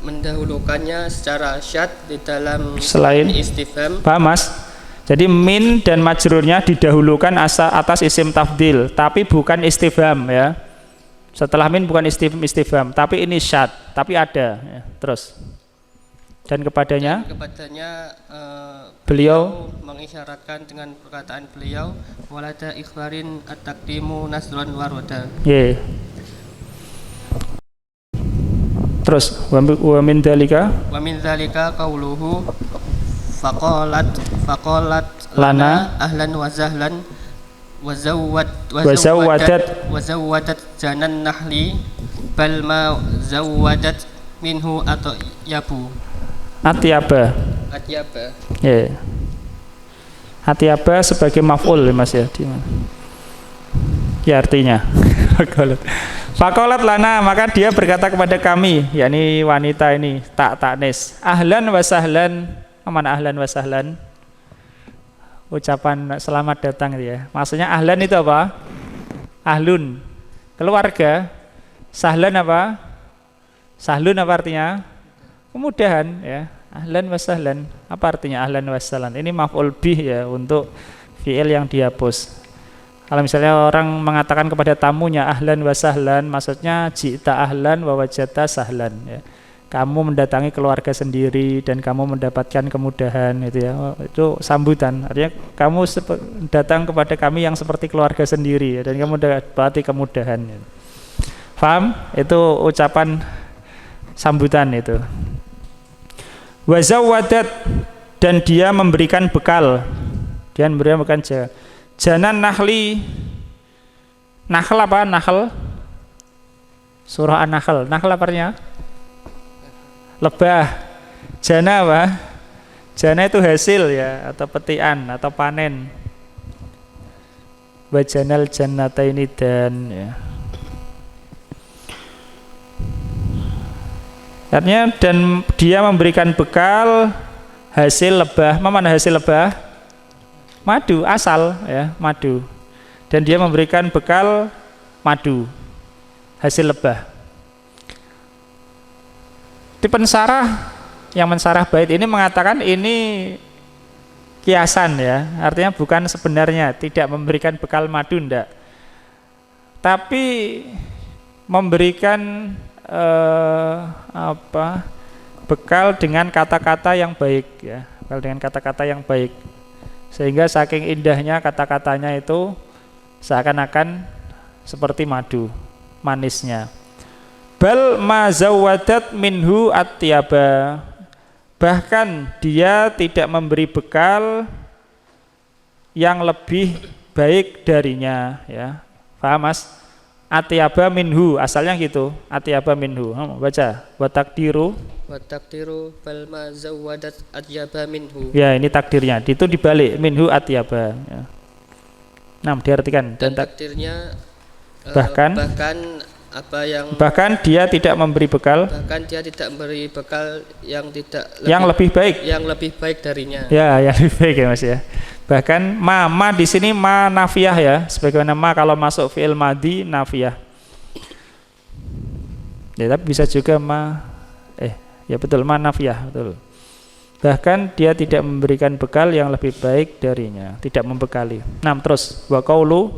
mendahulukannya secara syad di dalam selain istifham. Paham Mas? Jadi min dan majrurnya didahulukan atas isim tafdil, tapi bukan istifham ya. Setelah min bukan istifham, tapi ini syad, tapi ada ya. Terus dan kepadanya beliau mengisyaratkan dengan perkataan beliau walada ikhbarin at-taqdimu nasran waroda. Terus wa min dzalika qauluhu faqalat lana ahlan wa zahlan wa zawwadat janan nahli bal ma zawwadat minhu atau yabu. Atyaba. Atyaba sebagai maf'ul Mas ya. Ya artinya. Faqalat lana, maka dia berkata kepada kami, yakni wanita ini taknis. Ahlan wa sahlan. Mana ahlan wa sahlan? Ucapan selamat datang ya. Maksudnya ahlan itu apa? Ahlun, keluarga. Sahlan apa? Sahlun apa artinya? Kemudahan ya. Ahlan wa sahlan. Apa artinya ahlan wa sahlan? Ini maf'ul bih ya untuk fi'il yang dihapus. Kalau misalnya orang mengatakan kepada tamunya ahlan wa sahlan, maksudnya ji'ta ahlan wa wajata sahlan ya. Kamu mendatangi keluarga sendiri dan kamu mendapatkan kemudahan itu ya. Itu sambutan. Artinya kamu datang kepada kami yang seperti keluarga sendiri ya, dan kamu mendapati kemudahan ya. Paham? Itu ucapan sambutan itu. Wa zawwadat, dan dia memberikan bekal. Dia memberikan bekal janan nahli. Nahl apa? Nahl. Surah An-Nahl. Nahl apa artinya? Lebah. Jana apa? Jana itu hasil ya, atau petian atau panen. Wa janal jannataini, dan ya. Artinya dan dia memberikan bekal hasil lebah. Mana hasil lebah? Madu, asal ya, madu. Dan dia memberikan bekal madu, hasil lebah. Di pensarah, yang mensarah bait ini mengatakan ini kiasan ya, artinya bukan sebenarnya tidak memberikan bekal madu, enggak, tapi memberikan bekal dengan kata-kata yang baik ya, bekal dengan kata-kata yang baik, sehingga saking indahnya kata-katanya itu seakan-akan seperti madu, manisnya. Bal ma zawwadat minhu atyaba, bahkan dia tidak memberi bekal yang lebih baik darinya ya. Paham Mas? Atyaba minhu, asalnya gitu. Atyaba minhu. Baca. Wa takdiru bal ma zawwadat atyaba minhu. Ya, ini takdirnya. Itu dibalik, minhu atyaba ya. Nah, diartikan dan takdirnya bahkan apa yang bahkan dia tidak memberi bekal, yang lebih baik darinya. Ya, yang lebih baik ya Mas ya. Bahkan ma di sini ma nafiyah ya, sebagaimana ma kalau masuk fi'il madhi nafiyah. Ya, tapi bisa juga ma ya betul ma nafiyah, betul. bahkan dia tidak memberikan bekal yang lebih baik darinya, tidak membekali. Nah, terus wa qaulu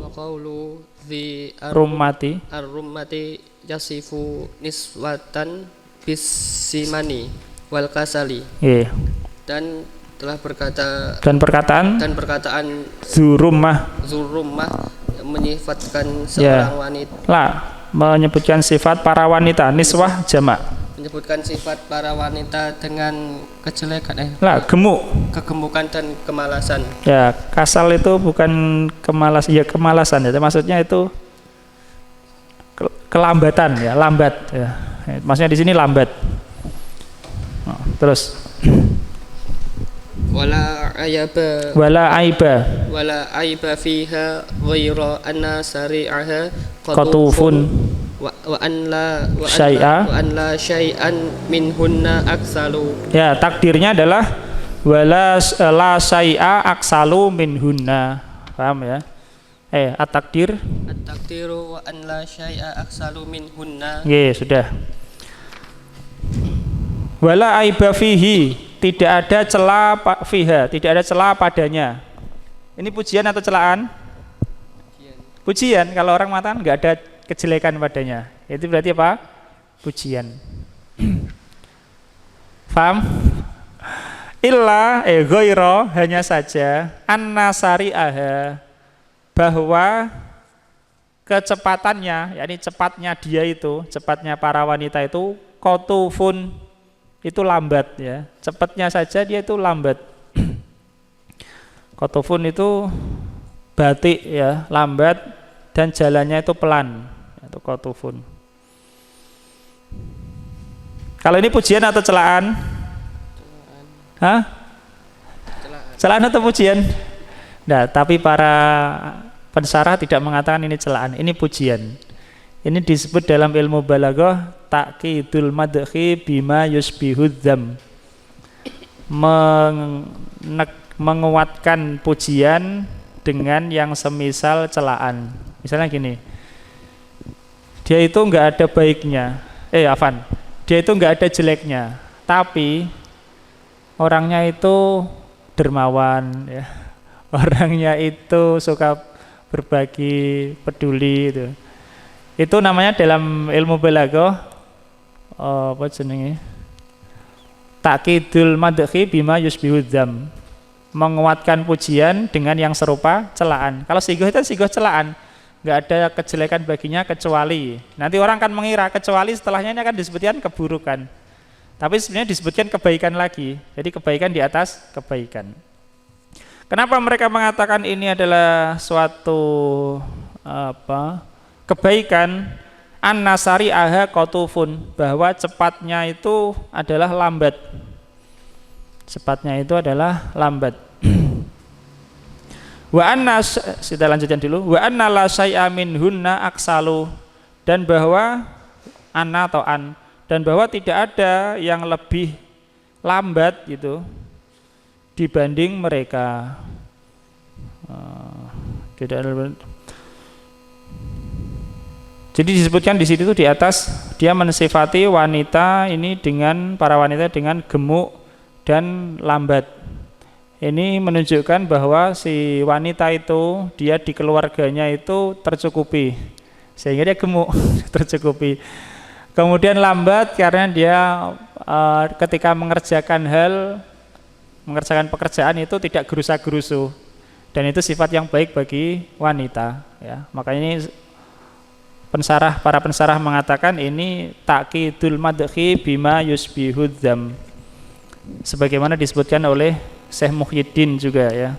di rummati yasifu niswatan bisimani wal kasali. Dan telah berkata dan perkataan Zurummah menyifatkan seorang wanita. Menyebutkan sifat para wanita, niswah jamak. Menyebutkan sifat para wanita dengan kejelekan kegemukan dan kemalasan. Ya, kasal itu bukan kemalasan ya. Maksudnya itu kelambatan ya, lambat ya. Maksudnya di sini lambat. Terus wala aiba fiha ghaira anna sari'aha qatufun wa an la syai'an minhunna aksalu. Ya, takdirnya adalah wala la syai'a aksalu minhunna. Paham ya? At-takdiru wa an la syai'a aksalu minhunna. Sudah. Wala aiba fihi, tidak ada celah fiha, tidak ada celah padanya. Ini pujian atau celaan? Pujian. Kalau orang mengatakan nggak ada kejelekan padanya, itu berarti apa? Pujian. Faham? Illa ghaira, hanya saja an-nasari'aha, bahwa kecepatannya, yakni cepatnya dia itu, cepatnya para wanita itu qatufun, itu lambat ya, cepatnya saja dia itu lambat. Qatufun itu batik ya, lambat, dan jalannya itu pelan, itu qatufun. Kalau ini pujian atau celaan? Celaan atau pujian? Nah, tapi para pensarah tidak mengatakan ini celaan, ini pujian. Ini disebut dalam ilmu balaghah ta'kidul madhi bima yusbihudzam, menguatkan pujian dengan yang semisal celaan. Misalnya gini, dia itu enggak ada baiknya, dia itu enggak ada jeleknya, tapi orangnya itu dermawan ya. Orangnya itu suka berbagi, peduli itu. Itu namanya dalam ilmu balaghah apa jenenge? Ta'kidul madhi bima yusbihudzam, menguatkan pujian dengan yang serupa celaan. Kalau sigoh itu sigoh celaan, nggak ada kejelekan baginya kecuali. Nanti orang akan mengira kecuali setelahnya ini akan disebutkan keburukan. Tapi sebenarnya disebutkan kebaikan lagi. Jadi kebaikan di atas kebaikan. Kenapa mereka mengatakan ini adalah suatu kebaikan? An-nasari'aha qatufun, bahwa cepatnya itu adalah lambat. Cepatnya itu adalah lambat. Wa anna, kita lanjutkan dulu. Wa anna la syai'a minhunna aksalu, dan bahwa anna atau an, dan bahwa tidak ada yang lebih lambat gitu dibanding mereka. Tidak ada. Jadi disebutkan di situ di atas, dia mensifati wanita ini dengan para wanita dengan gemuk dan lambat. Ini menunjukkan bahwa si wanita itu dia di keluarganya itu tercukupi, sehingga dia gemuk tercukupi. Kemudian lambat karena dia ketika mengerjakan pekerjaan itu tidak gerusa-gerusu, dan itu sifat yang baik bagi wanita ya. Makanya ini para pensarah mengatakan ini ta'kidul madhi bima yusbihudzam, sebagaimana disebutkan oleh Syekh Muhyiddin juga ya.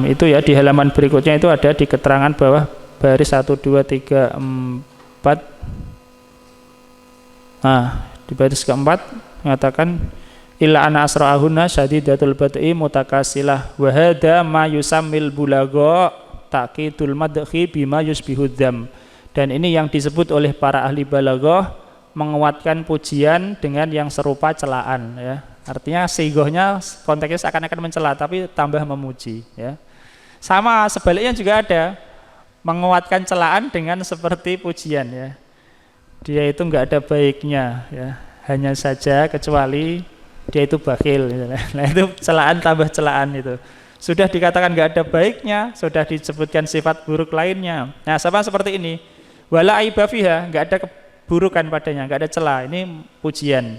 Itu ya, di halaman berikutnya itu ada di keterangan bawah baris 1, 2, 3, 4. Di baris keempat mengatakan illa ana asra'ahunna syadidatul bad'i mutakasilah wa hadha ma yusammil bulagha ta'kidul madhi bima yusbihudzam. Dan ini yang disebut oleh para ahli balaghah menguatkan pujian dengan yang serupa celaan ya. Artinya sigohnya konteksnya seakan-akan mencela tapi tambah memuji ya. Sama sebaliknya juga ada, menguatkan celaan dengan seperti pujian ya. Dia itu enggak ada baiknya ya, hanya saja kecuali dia itu bakhil gitu. Nah itu celaan tambah celaan itu. Sudah dikatakan enggak ada baiknya, sudah disebutkan sifat buruk lainnya. Nah sama seperti ini, wala aiba fiha, enggak ada keburukan padanya, enggak ada celah. Ini pujian.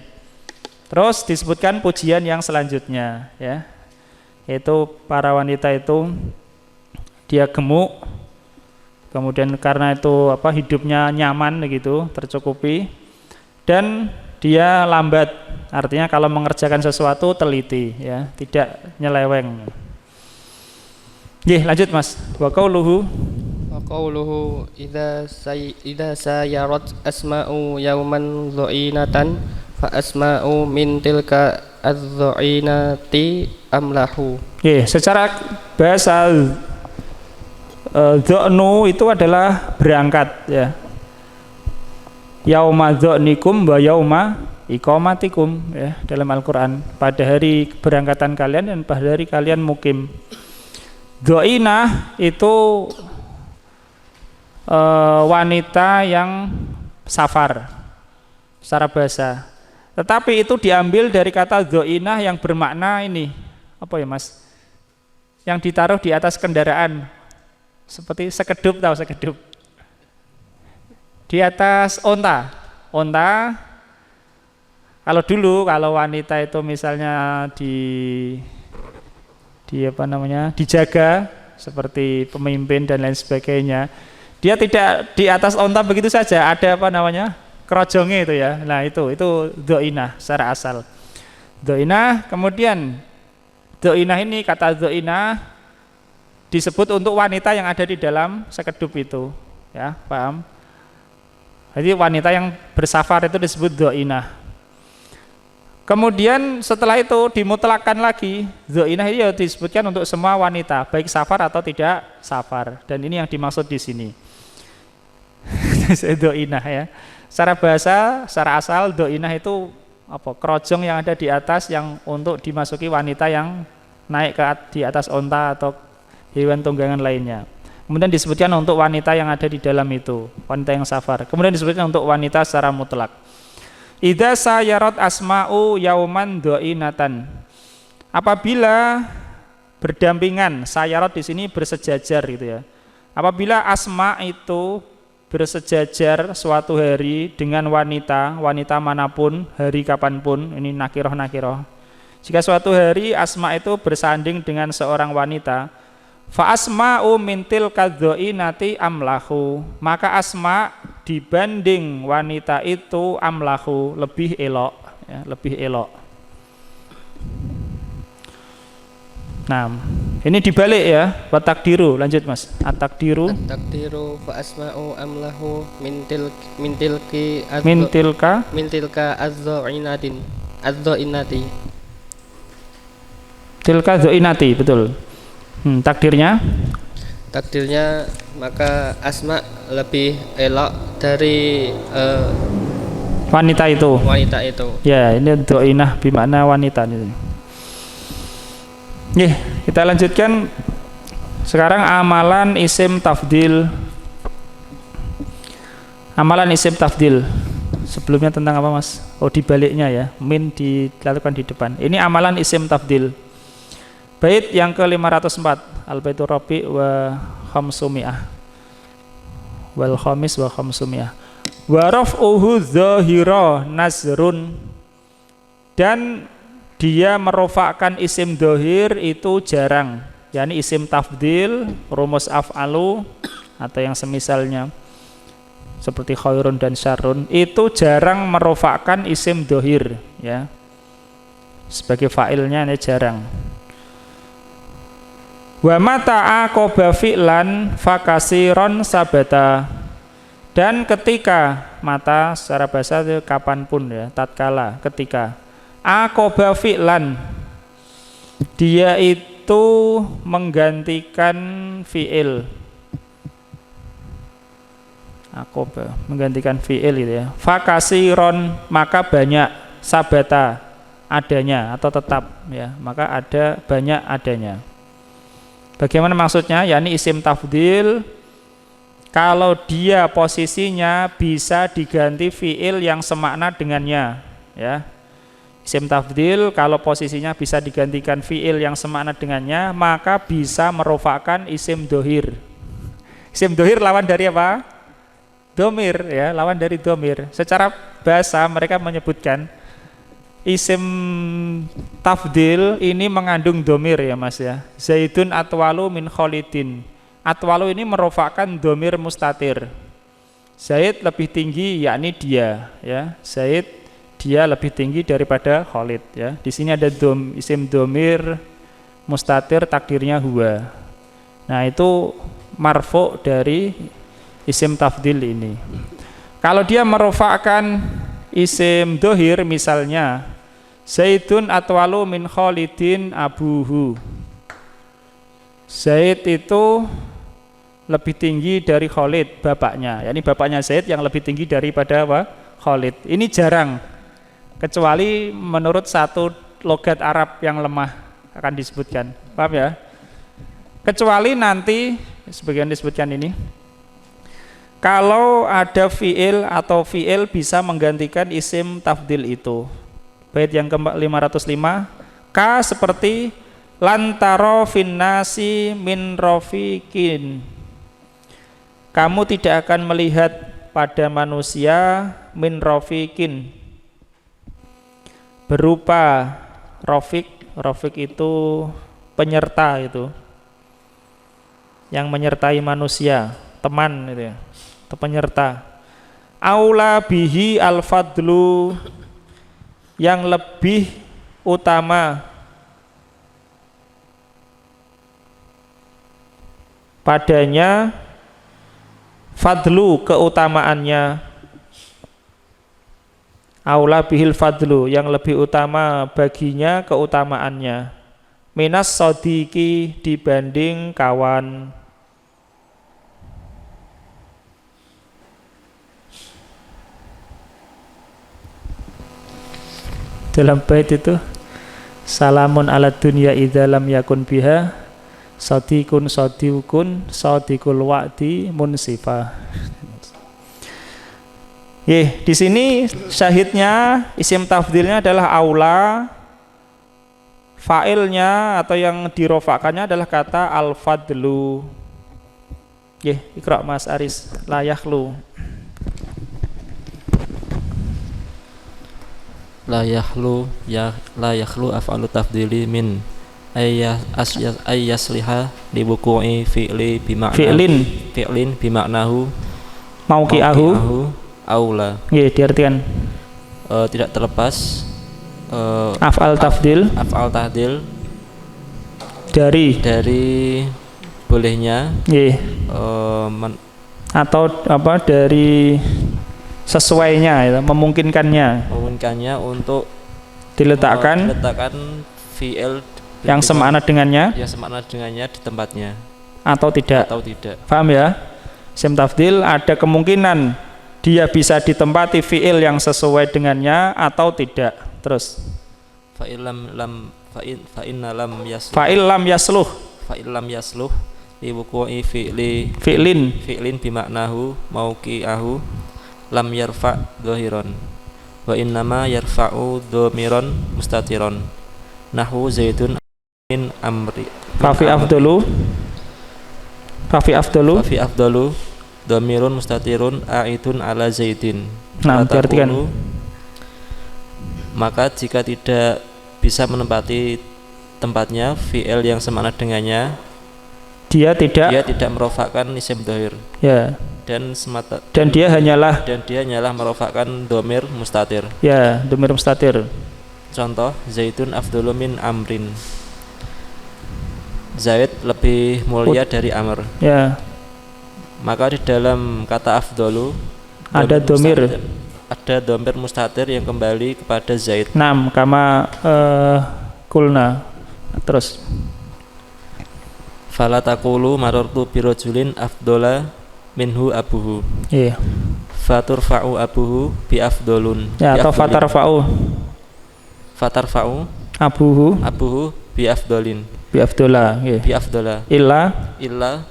Terus disebutkan pujian yang selanjutnya ya, yaitu para wanita itu dia gemuk, kemudian karena itu hidupnya nyaman begitu, tercukupi, dan dia lambat, artinya kalau mengerjakan sesuatu teliti ya, tidak nyeleweng. Lanjut Mas. Wa qauluhu idza sayarat asma'u yauman dhainatan fa asma'u min tilka adh-dhainati amlahu. Secara bahasa dha'nu itu adalah berangkat ya. Yauma dha'nikum wa yauma iqamatikum ya, dalam Al-Qur'an, pada hari keberangkatan kalian dan pada hari kalian mukim. Dha'inah itu wanita yang safar secara bahasa. Tetapi itu diambil dari kata dha'inah yang bermakna ini, apa ya Mas? Yang ditaruh di atas kendaraan. Seperti sekedup, tahu sekedup? Di atas onta. Kalau dulu kalau wanita itu misalnya dijaga seperti pemimpin dan lain sebagainya, dia tidak di atas onta begitu saja, ada kerojongnya itu ya. Nah itu dha'inah secara asal. Dha'inah, kemudian dha'inah ini, kata dha'inah disebut untuk wanita yang ada di dalam sekedup itu ya, paham? Jadi wanita yang bersafar itu disebut dha'inah. Kemudian setelah itu dimutlakkan lagi, dha'inah ini disebutkan untuk semua wanita, baik safar atau tidak safar, dan ini yang dimaksud di sini. Dha'inah ya. Secara bahasa, secara asal dha'inah itu kerojong yang ada di atas yang untuk dimasuki wanita yang naik di atas onta atau hewan tunggangan lainnya. Kemudian disebutkan untuk wanita yang ada di dalam itu, wanita yang safar. Kemudian disebutkan untuk wanita secara mutlak. Idza sayarat asma'u yauman dha'inatan. Apabila berdampingan, sayarat di sini bersejajar gitu ya. Apabila asma itu bersejajar suatu hari dengan wanita manapun, hari kapanpun, ini nakiroh. Jika suatu hari asma itu bersanding dengan seorang wanita, fa asma'u mintil kadzoinati amlahu, maka asma dibanding wanita itu amlahu, lebih elok ya, lebih elok. Nah, ini dibalik ya, wa takdiru, lanjut Mas. At-takdiru fa asma'u amlahu mintilka adzoinati. Tilka dzoinati, betul. Takdirnya maka asma lebih elok dari wanita itu. Ya, ini dzoinah bermakna wanita ini. Kita lanjutkan sekarang amalan isim tafdil. Amalan isim tafdil. Sebelumnya tentang apa Mas? Dibaliknya ya, min dilakukan di depan. Ini amalan isim tafdil. Bait yang ke-504, al-baitur rabi wa khamsumiyah. Wal khamis wa khamsumiyah. Wa raf'uhu dzahira nazrun, dan dia merofakkan isim dohir itu jarang, yakni isim tafdil, rumus af'alu atau yang semisalnya seperti khairun dan syarrun, itu jarang merofakkan isim dohir ya, sebagai fa'ilnya ini jarang. Wa mata aqaba fi'lan fakasiron sabata, dan ketika mata secara bahasa itu kapanpun ya, tatkala, ketika aqaba fi'lan, dia itu menggantikan fi'il, aqaba menggantikan fi'il gitu ya, fakasiron maka banyak, sabata adanya atau tetap ya, maka ada banyak adanya. Bagaimana maksudnya? Yakni isim tafdil kalau dia posisinya bisa diganti fiil yang semakna dengannya, ya. Isim tafdil kalau posisinya bisa digantikan fiil yang semakna dengannya, maka bisa merofakkan isim dohir. Isim dohir lawan dari apa? Domir, ya, lawan dari domir. Secara bahasa mereka menyebutkan isim tafdil ini mengandung domir, ya Mas, ya. Zaidun atwalu min Khalidin. Atwalu ini merofakkan domir mustatir. Zaid lebih tinggi, yakni dia, ya. Zaid dia lebih tinggi daripada Khalid, ya. Di sini ada isim domir mustatir takdirnya huwa. Nah, itu marfu dari isim tafdil ini. Kalau dia merofakkan isim dohir, misalnya Zaidun atwalu min Khalidin abuhu. Zaid itu lebih tinggi dari Khalid, bapaknya. Yani bapaknya Zaid yang lebih tinggi daripada apa? Khalid. Ini jarang, kecuali menurut satu logat Arab yang lemah akan disebutkan. Paham ya? Kecuali nanti sebagian disebutkan ini, kalau ada fiil atau fiil bisa menggantikan isim tafdil itu. Bait yang ke-505, ka seperti lantaro finnasi min rofikin. Kamu tidak akan melihat pada manusia min rofikin, berupa rofik. Rofik itu penyerta, itu yang menyertai manusia, teman itu ya, atau penyerta. Aula bihi al-fadlu, yang lebih utama padanya fadlu, keutamaannya. Aula bihil fadlu, yang lebih utama baginya keutamaannya. Minas sodiki, dibanding kawan. Dalam bait itu, salamun ala dunya idza lam yakun biha sadiqun sadiqun sadiqul wa'di munsifa. Di sini syahidnya isim tafdilnya adalah aula, fa'ilnya atau yang dirofakannya adalah kata al-fadlu. Iqra Mas Aris, la yakhlu. La yakhlu af'alu tafdili min ayyasliha libuku'i fi'li bima'na fi'lin bima'nahu mauqi'ahu aula. Diartikan tidak terlepas af'al tafdil dari bolehnya atau apa, dari sesuainya, ya, memungkinkannya untuk diletakkan fi'il yang semakna dengannya di tempatnya atau tidak. Paham ya? Isim tafdil ada kemungkinan dia bisa ditempati fi'il yang sesuai dengannya atau tidak. Terus fa'il lam yasluh li wuqu'i fi'lin bima'nahu mauqi'ahu lam yarfa' dhahiran wa innama yarfa'u dhamiran mustatiron nahwu zaidun min amri Fafi afdalu dhamirun mustatirun a'idun ala zaidin. Nah, diartikan, maka jika tidak bisa menempati tempatnya fi'il yang semakna dengannya, dia tidak merofakkan isim dhahir, ya, dan dia hanyalah merofakkan dhamir mustatir, ya, dhamir mustatir. Contoh, zaidun afdalu min amrin, Zaid lebih mulia dari Amr, ya. Maka di dalam kata afdalu ada dhamir mustatir yang kembali kepada Zaid. Nam kama kulna. Terus fala taqulu marartu birajulin afdala minhu abuhu. Iya. Faturfa'u abuhu bi afdalun. Ya, atau fatarfa'u abuhu bi afdalin. bi afdola nggih. Bi afdola. Illa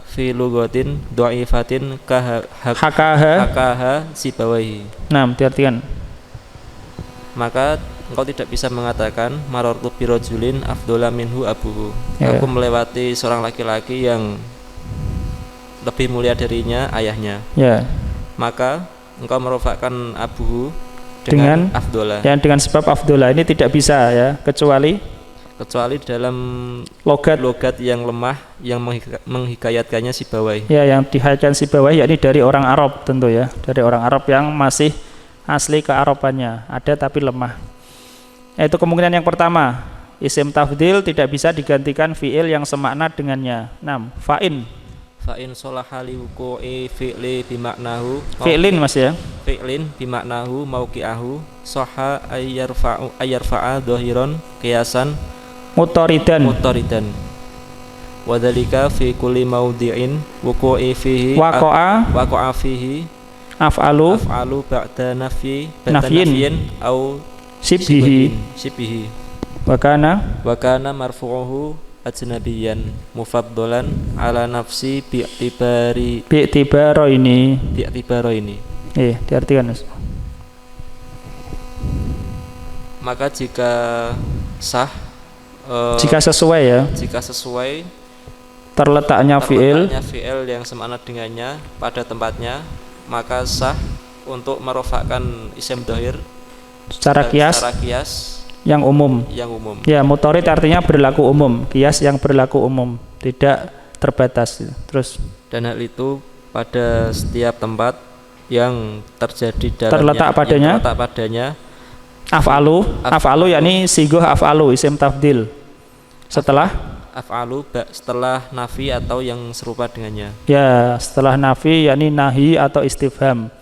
fi lughatin dhaifatin hakaha Sibawaihi. Nah, diartikan. Maka engkau tidak bisa mengatakan marartu birajulin afdola minhu abuhu. Aku melewati seorang laki-laki yang lebih mulia darinya ayahnya. Maka engkau merofakkan abuhu dengan afdola. Ya, dengan sebab afdola ini tidak bisa ya, kecuali dalam logat yang lemah yang menghikayatkannya Sibawaihi. Ya, yang dihikayatkan Sibawaihi yakni dari orang Arab tentu ya, dari orang Arab yang masih asli kearabannya ada tapi lemah. Itu kemungkinan yang pertama, isim tafdil tidak bisa digantikan fiil yang semakna dengannya. 6. Fa'in solahali wuku'i fi'li bimaknahu. Fi'lin mas ya. Fi'lin bimaknahu mauqi'ahu soha ayyarfa'a dohiron kiasan mutoridan. Wadhalika fi kulli maudi'in wuku'i fihi waqa'a fihi af'alu ba'da nafyin au Sibhihi. Wakana marfu'uhu ajnabiyan mufaddolan ala nafsi bi'tibaro ini. Diartikan. Maka jika sah jika sesuai terletaknya fi'il yang semakna dengannya pada tempatnya, maka sah untuk merofakkan isim dhahir secara kias yang umum. Ya, mutorid artinya berlaku umum, kias yang berlaku umum, tidak terbatas. Terus dan hal itu pada setiap tempat yang terjadi terletak padanya af'alu yakni sigoh af'alu isim tafdil setelah nafi atau yang serupa dengannya. Ya, setelah nafi yakni nahi atau istifham.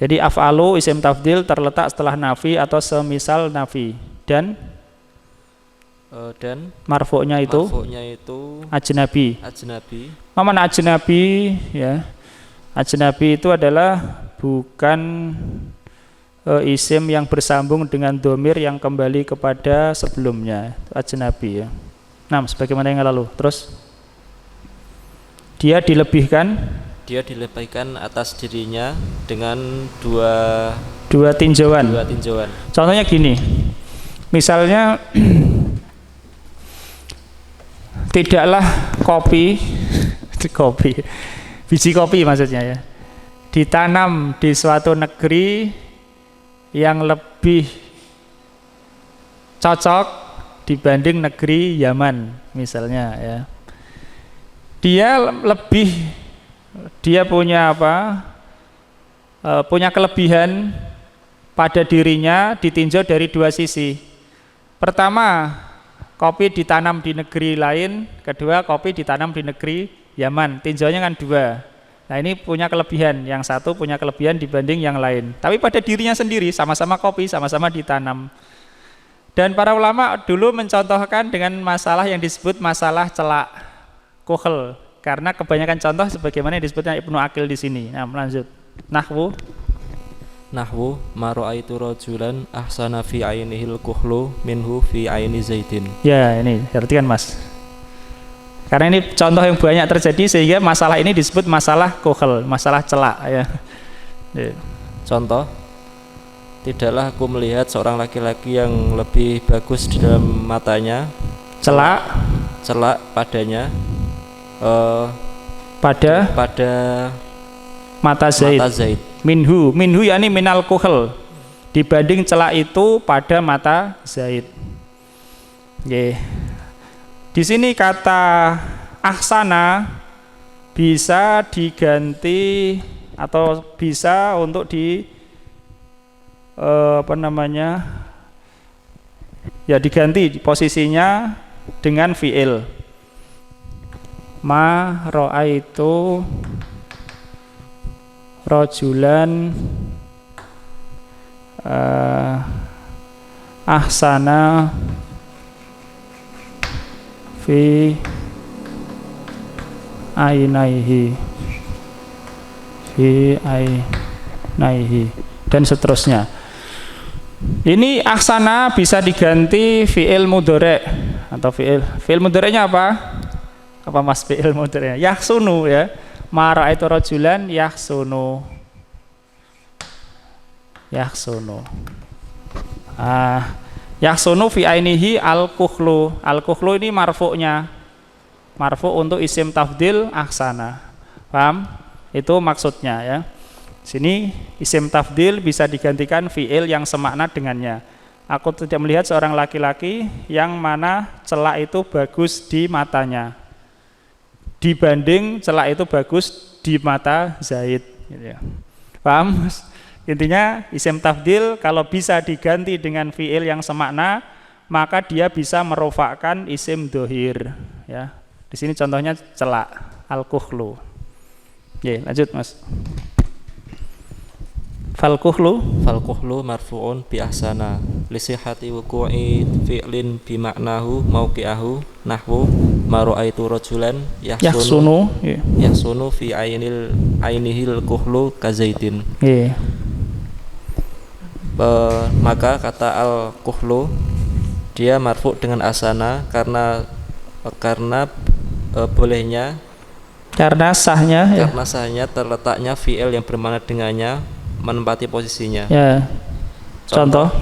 Jadi af'alu isim tafdil terletak setelah nafi atau semisal nafi dan marfu'nya itu ajnabi. Mana ajnabi ya? Ajnabi itu adalah bukan isim yang bersambung dengan domir yang kembali kepada sebelumnya, ajnabi ya. Nah, sebagaimana yang lalu. Terus dia dilebihkan atas dirinya dengan dua tinjauan. Contohnya gini, misalnya tidaklah biji kopi maksudnya ya, ditanam di suatu negeri yang lebih cocok dibanding negeri Yaman misalnya ya. Dia punya punya kelebihan pada dirinya ditinjau dari dua sisi. Pertama, kopi ditanam di negeri lain. Kedua, kopi ditanam di negeri Yaman. Tinjaunya kan dua. Nah, ini punya kelebihan. Yang satu punya kelebihan dibanding yang lain. Tapi pada dirinya sendiri, sama-sama kopi, sama-sama ditanam. Dan para ulama dulu mencontohkan dengan masalah yang disebut masalah celak kuhel. Karena kebanyakan contoh sebagaimana yang disebutnya Ibnu Aqil di sini. Nah, lanjut. Nahwu ma ra'aitu rajulan ahsana fi ainihil kuhlu minhu fi aini Zaidin. Ya, ini artikan Mas. Karena ini contoh yang banyak terjadi sehingga masalah ini disebut masalah kuhel, masalah celak ya. Contoh, tidaklah aku melihat seorang laki-laki yang lebih bagus di dalam matanya celak padanya pada mata Zaid. Minhu yakni minal kuhel, dibanding celak itu pada mata Zaid. Di sini kata ahsana bisa diganti atau bisa untuk diganti posisinya dengan fi'il. Ma ra'aitu rajulan ahsana fi ainaihi dan seterusnya. Ini ahsana bisa diganti fi'il mudhari' atau fi'il mudhari'nya apa? Apa Mas fi'il mudhari'nya? Yahsunu ya. Ma ra'aitu rajulan yahsunu. Yahsunu. Yahsunu fi ainihi al-kuhlu. Al-kuhlu ini marfu'nya. Marfu' untuk isim tafdil ahsana. Paham? Itu maksudnya ya. Sini isim tafdil bisa digantikan fi'il yang semakna dengannya. Aku tidak melihat seorang laki-laki yang mana celak itu bagus di matanya dibanding celak itu bagus di mata Zaid gitu ya. Paham? Intinya isim tafdil kalau bisa diganti dengan fi'il yang semakna, maka dia bisa merofakkan isim dohir ya. Di sini contohnya celak al-kuhlu. Ya, lanjut Mas. Falkuhlu marfu'un bi ahsana li sihhati wuqu'i fi'lin bi ma'nahu mauqi'ahu nahwu ma ra'aitu rajulan yahsunu fi ainihil kuhlu kazaitin. Maka kata al-kuhlu dia marfu' dengan asana karena bolehnya karena sahnya terletaknya fi'il yang bermakna dengannya menempati posisinya. Ya. Contoh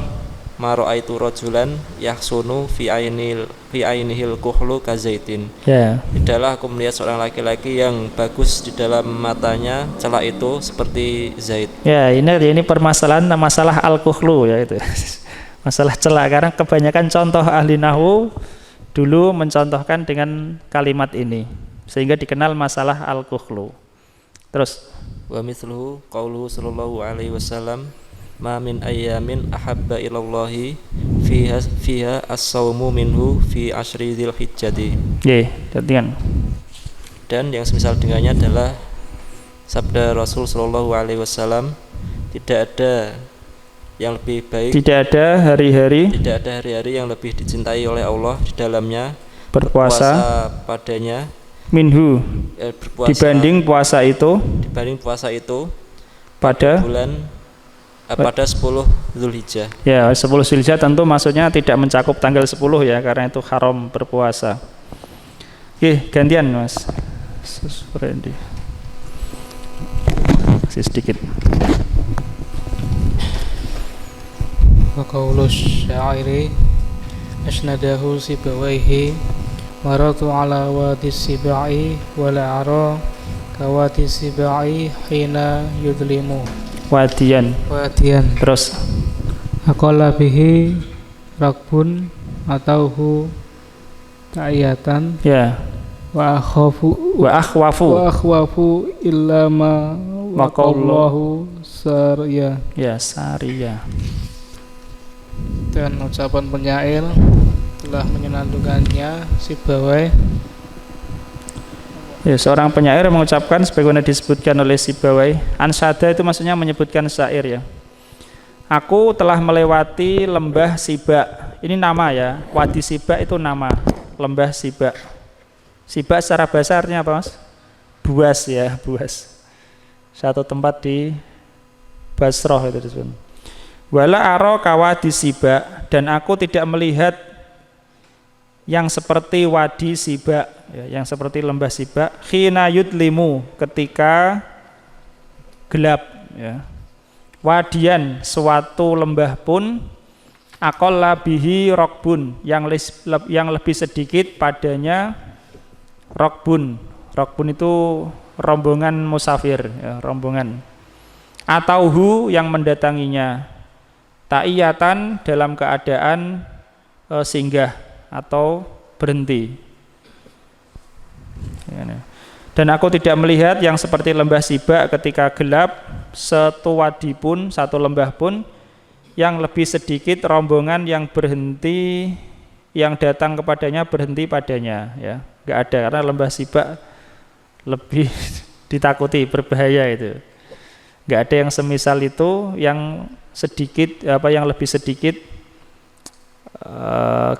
ma ra'aitu rajulan yahsunu fi ainihil kuhlu kazaitin. Ya. Tidaklah aku melihat seorang laki-laki yang bagus di dalam matanya celak itu seperti Zaid. Ya, ini permasalahan masalah al-kuhlu ya itu. Masalah celak karena kebanyakan contoh ahli nahwu dulu mencontohkan dengan kalimat ini sehingga dikenal masalah al-kuhlu. Terus wa mithluhu qauluhu sallallahu alaihi wasallam ma min ayyamin ahabba ilallahi fiha as-sawmu minhu fi asyri dzilhijjati. Perhatikan. Dan yang semisal dengannya adalah sabda Rasul sallallahu alaihi wasallam, tidak ada yang lebih baik, tidak ada hari-hari yang lebih dicintai oleh Allah di dalamnya berpuasa padanya minhu dibanding puasa itu pada bulan pada 10 Zulhijjah. Ya, 10 Zulhijjah tentu maksudnya tidak mencakup tanggal 10 ya, karena itu haram berpuasa. Oke, gantian Mas Randy. Masih sedikit. Wa qaulus syairi asnadahu sibawaihi maratu ala wadi sibai wala ara kawati sibai hina yudlimu wadian. Terus aqalla bihi rakbun atau hu ta'iyatan ya wa akhwafu illa ma waqallahu sariya ya sariya. Dan ucapan penyair telah menyenandungkannya Sibawai. Ya, seorang penyair mengucapkan sebagaimana disebutkan oleh Sibawai. Ansada itu maksudnya menyebutkan syair ya. Aku telah melewati lembah Siba. Ini nama ya. Wadi Siba itu nama. Lembah Siba. Siba secara bahasa artinya apa Mas? Buas ya, buas. Satu tempat di Basrah itu disebut. Wala aro kawadi Siba, dan aku tidak melihat yang seperti wadi Siba ya, yang seperti lembah Siba khina yudlimu ketika gelap ya. Wadian suatu lembah pun aqalla bihi rokbun yang lebih sedikit padanya rokbun. Rokbun itu rombongan musafir ya, rombongan atau hu yang mendatanginya ta'iyatan dalam keadaan singgah atau berhenti. Dan aku tidak melihat yang seperti lembah Siba ketika gelap satu wadi pun, satu lembah pun yang lebih sedikit rombongan yang berhenti, yang datang kepadanya berhenti padanya ya. Enggak ada, karena lembah Siba lebih ditakuti, berbahaya itu. Enggak ada yang semisal itu yang sedikit yang lebih sedikit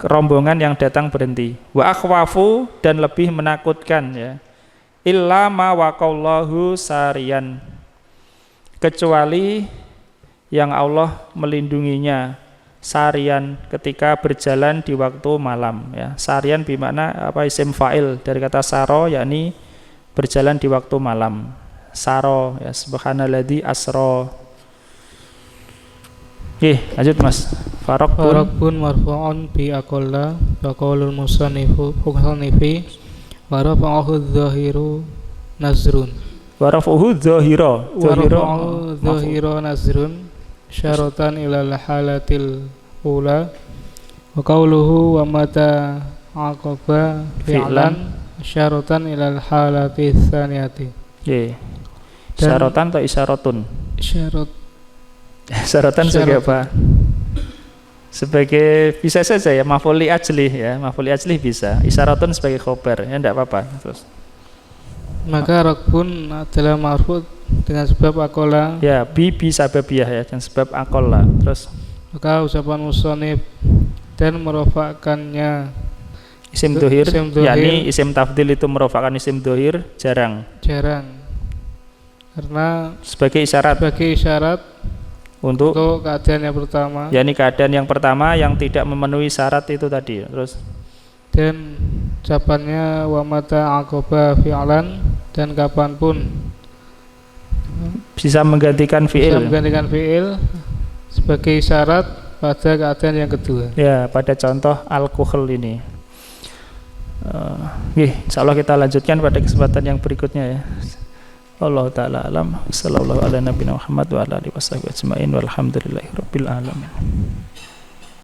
rombongan yang datang berhenti. Wa akhwafu dan lebih menakutkan ya. Illa ma waqallahu sariyan, kecuali yang Allah melindunginya sarian ketika berjalan di waktu malam ya. Sarian bermakna apa, isim fa'il dari kata saro, yakni berjalan di waktu malam. Saro ya, subhanalladzi asra. Lanjut Mas. Faraqun marfu'un bi aqalla wa qaulul musannifu fuqhanifi wa rafa'uhu adh-dhahiru nazrun. Wa rafa'uhu dhahiru nazrun syaratan ilal halatil ula wa qauluhu wa mata aqaba fi'lan syaratan ilal halati tsaniyati. Syaratan atau isyaratun? Syaratan sebagai apa? Sebagai bisa saja ya, maf'ul li ajlih ya, maf'ul li ajlih bisa. Isyaratun sebagai khobar ya, enggak apa-apa. Terus maka raqbun adalah marfu' dengan sebab aqalla ya, bi sababiyah ya, dengan sebab aqalla. Terus maka ucapan musannif dan merofakkannya isim dhohir, yakni isim tafdil itu merofakkan isim dhohir jarang karena sebagai isyarat untuk keadaan yang pertama, yakni keadaan yang pertama yang tidak memenuhi syarat itu tadi. Terus dan ucapannya wa mata aqaba fi'lan, dan kapanpun bisa menggantikan fi'il sebagai syarat pada keadaan yang kedua ya, pada contoh al-kuhl ini. Insyaallah kita lanjutkan pada kesempatan yang berikutnya ya. Allah ta'ala alam. Sallallahu ala nabiyina Muhammad wa ala alihi washabihi ajma'in walhamdulillahi rabbil alamin.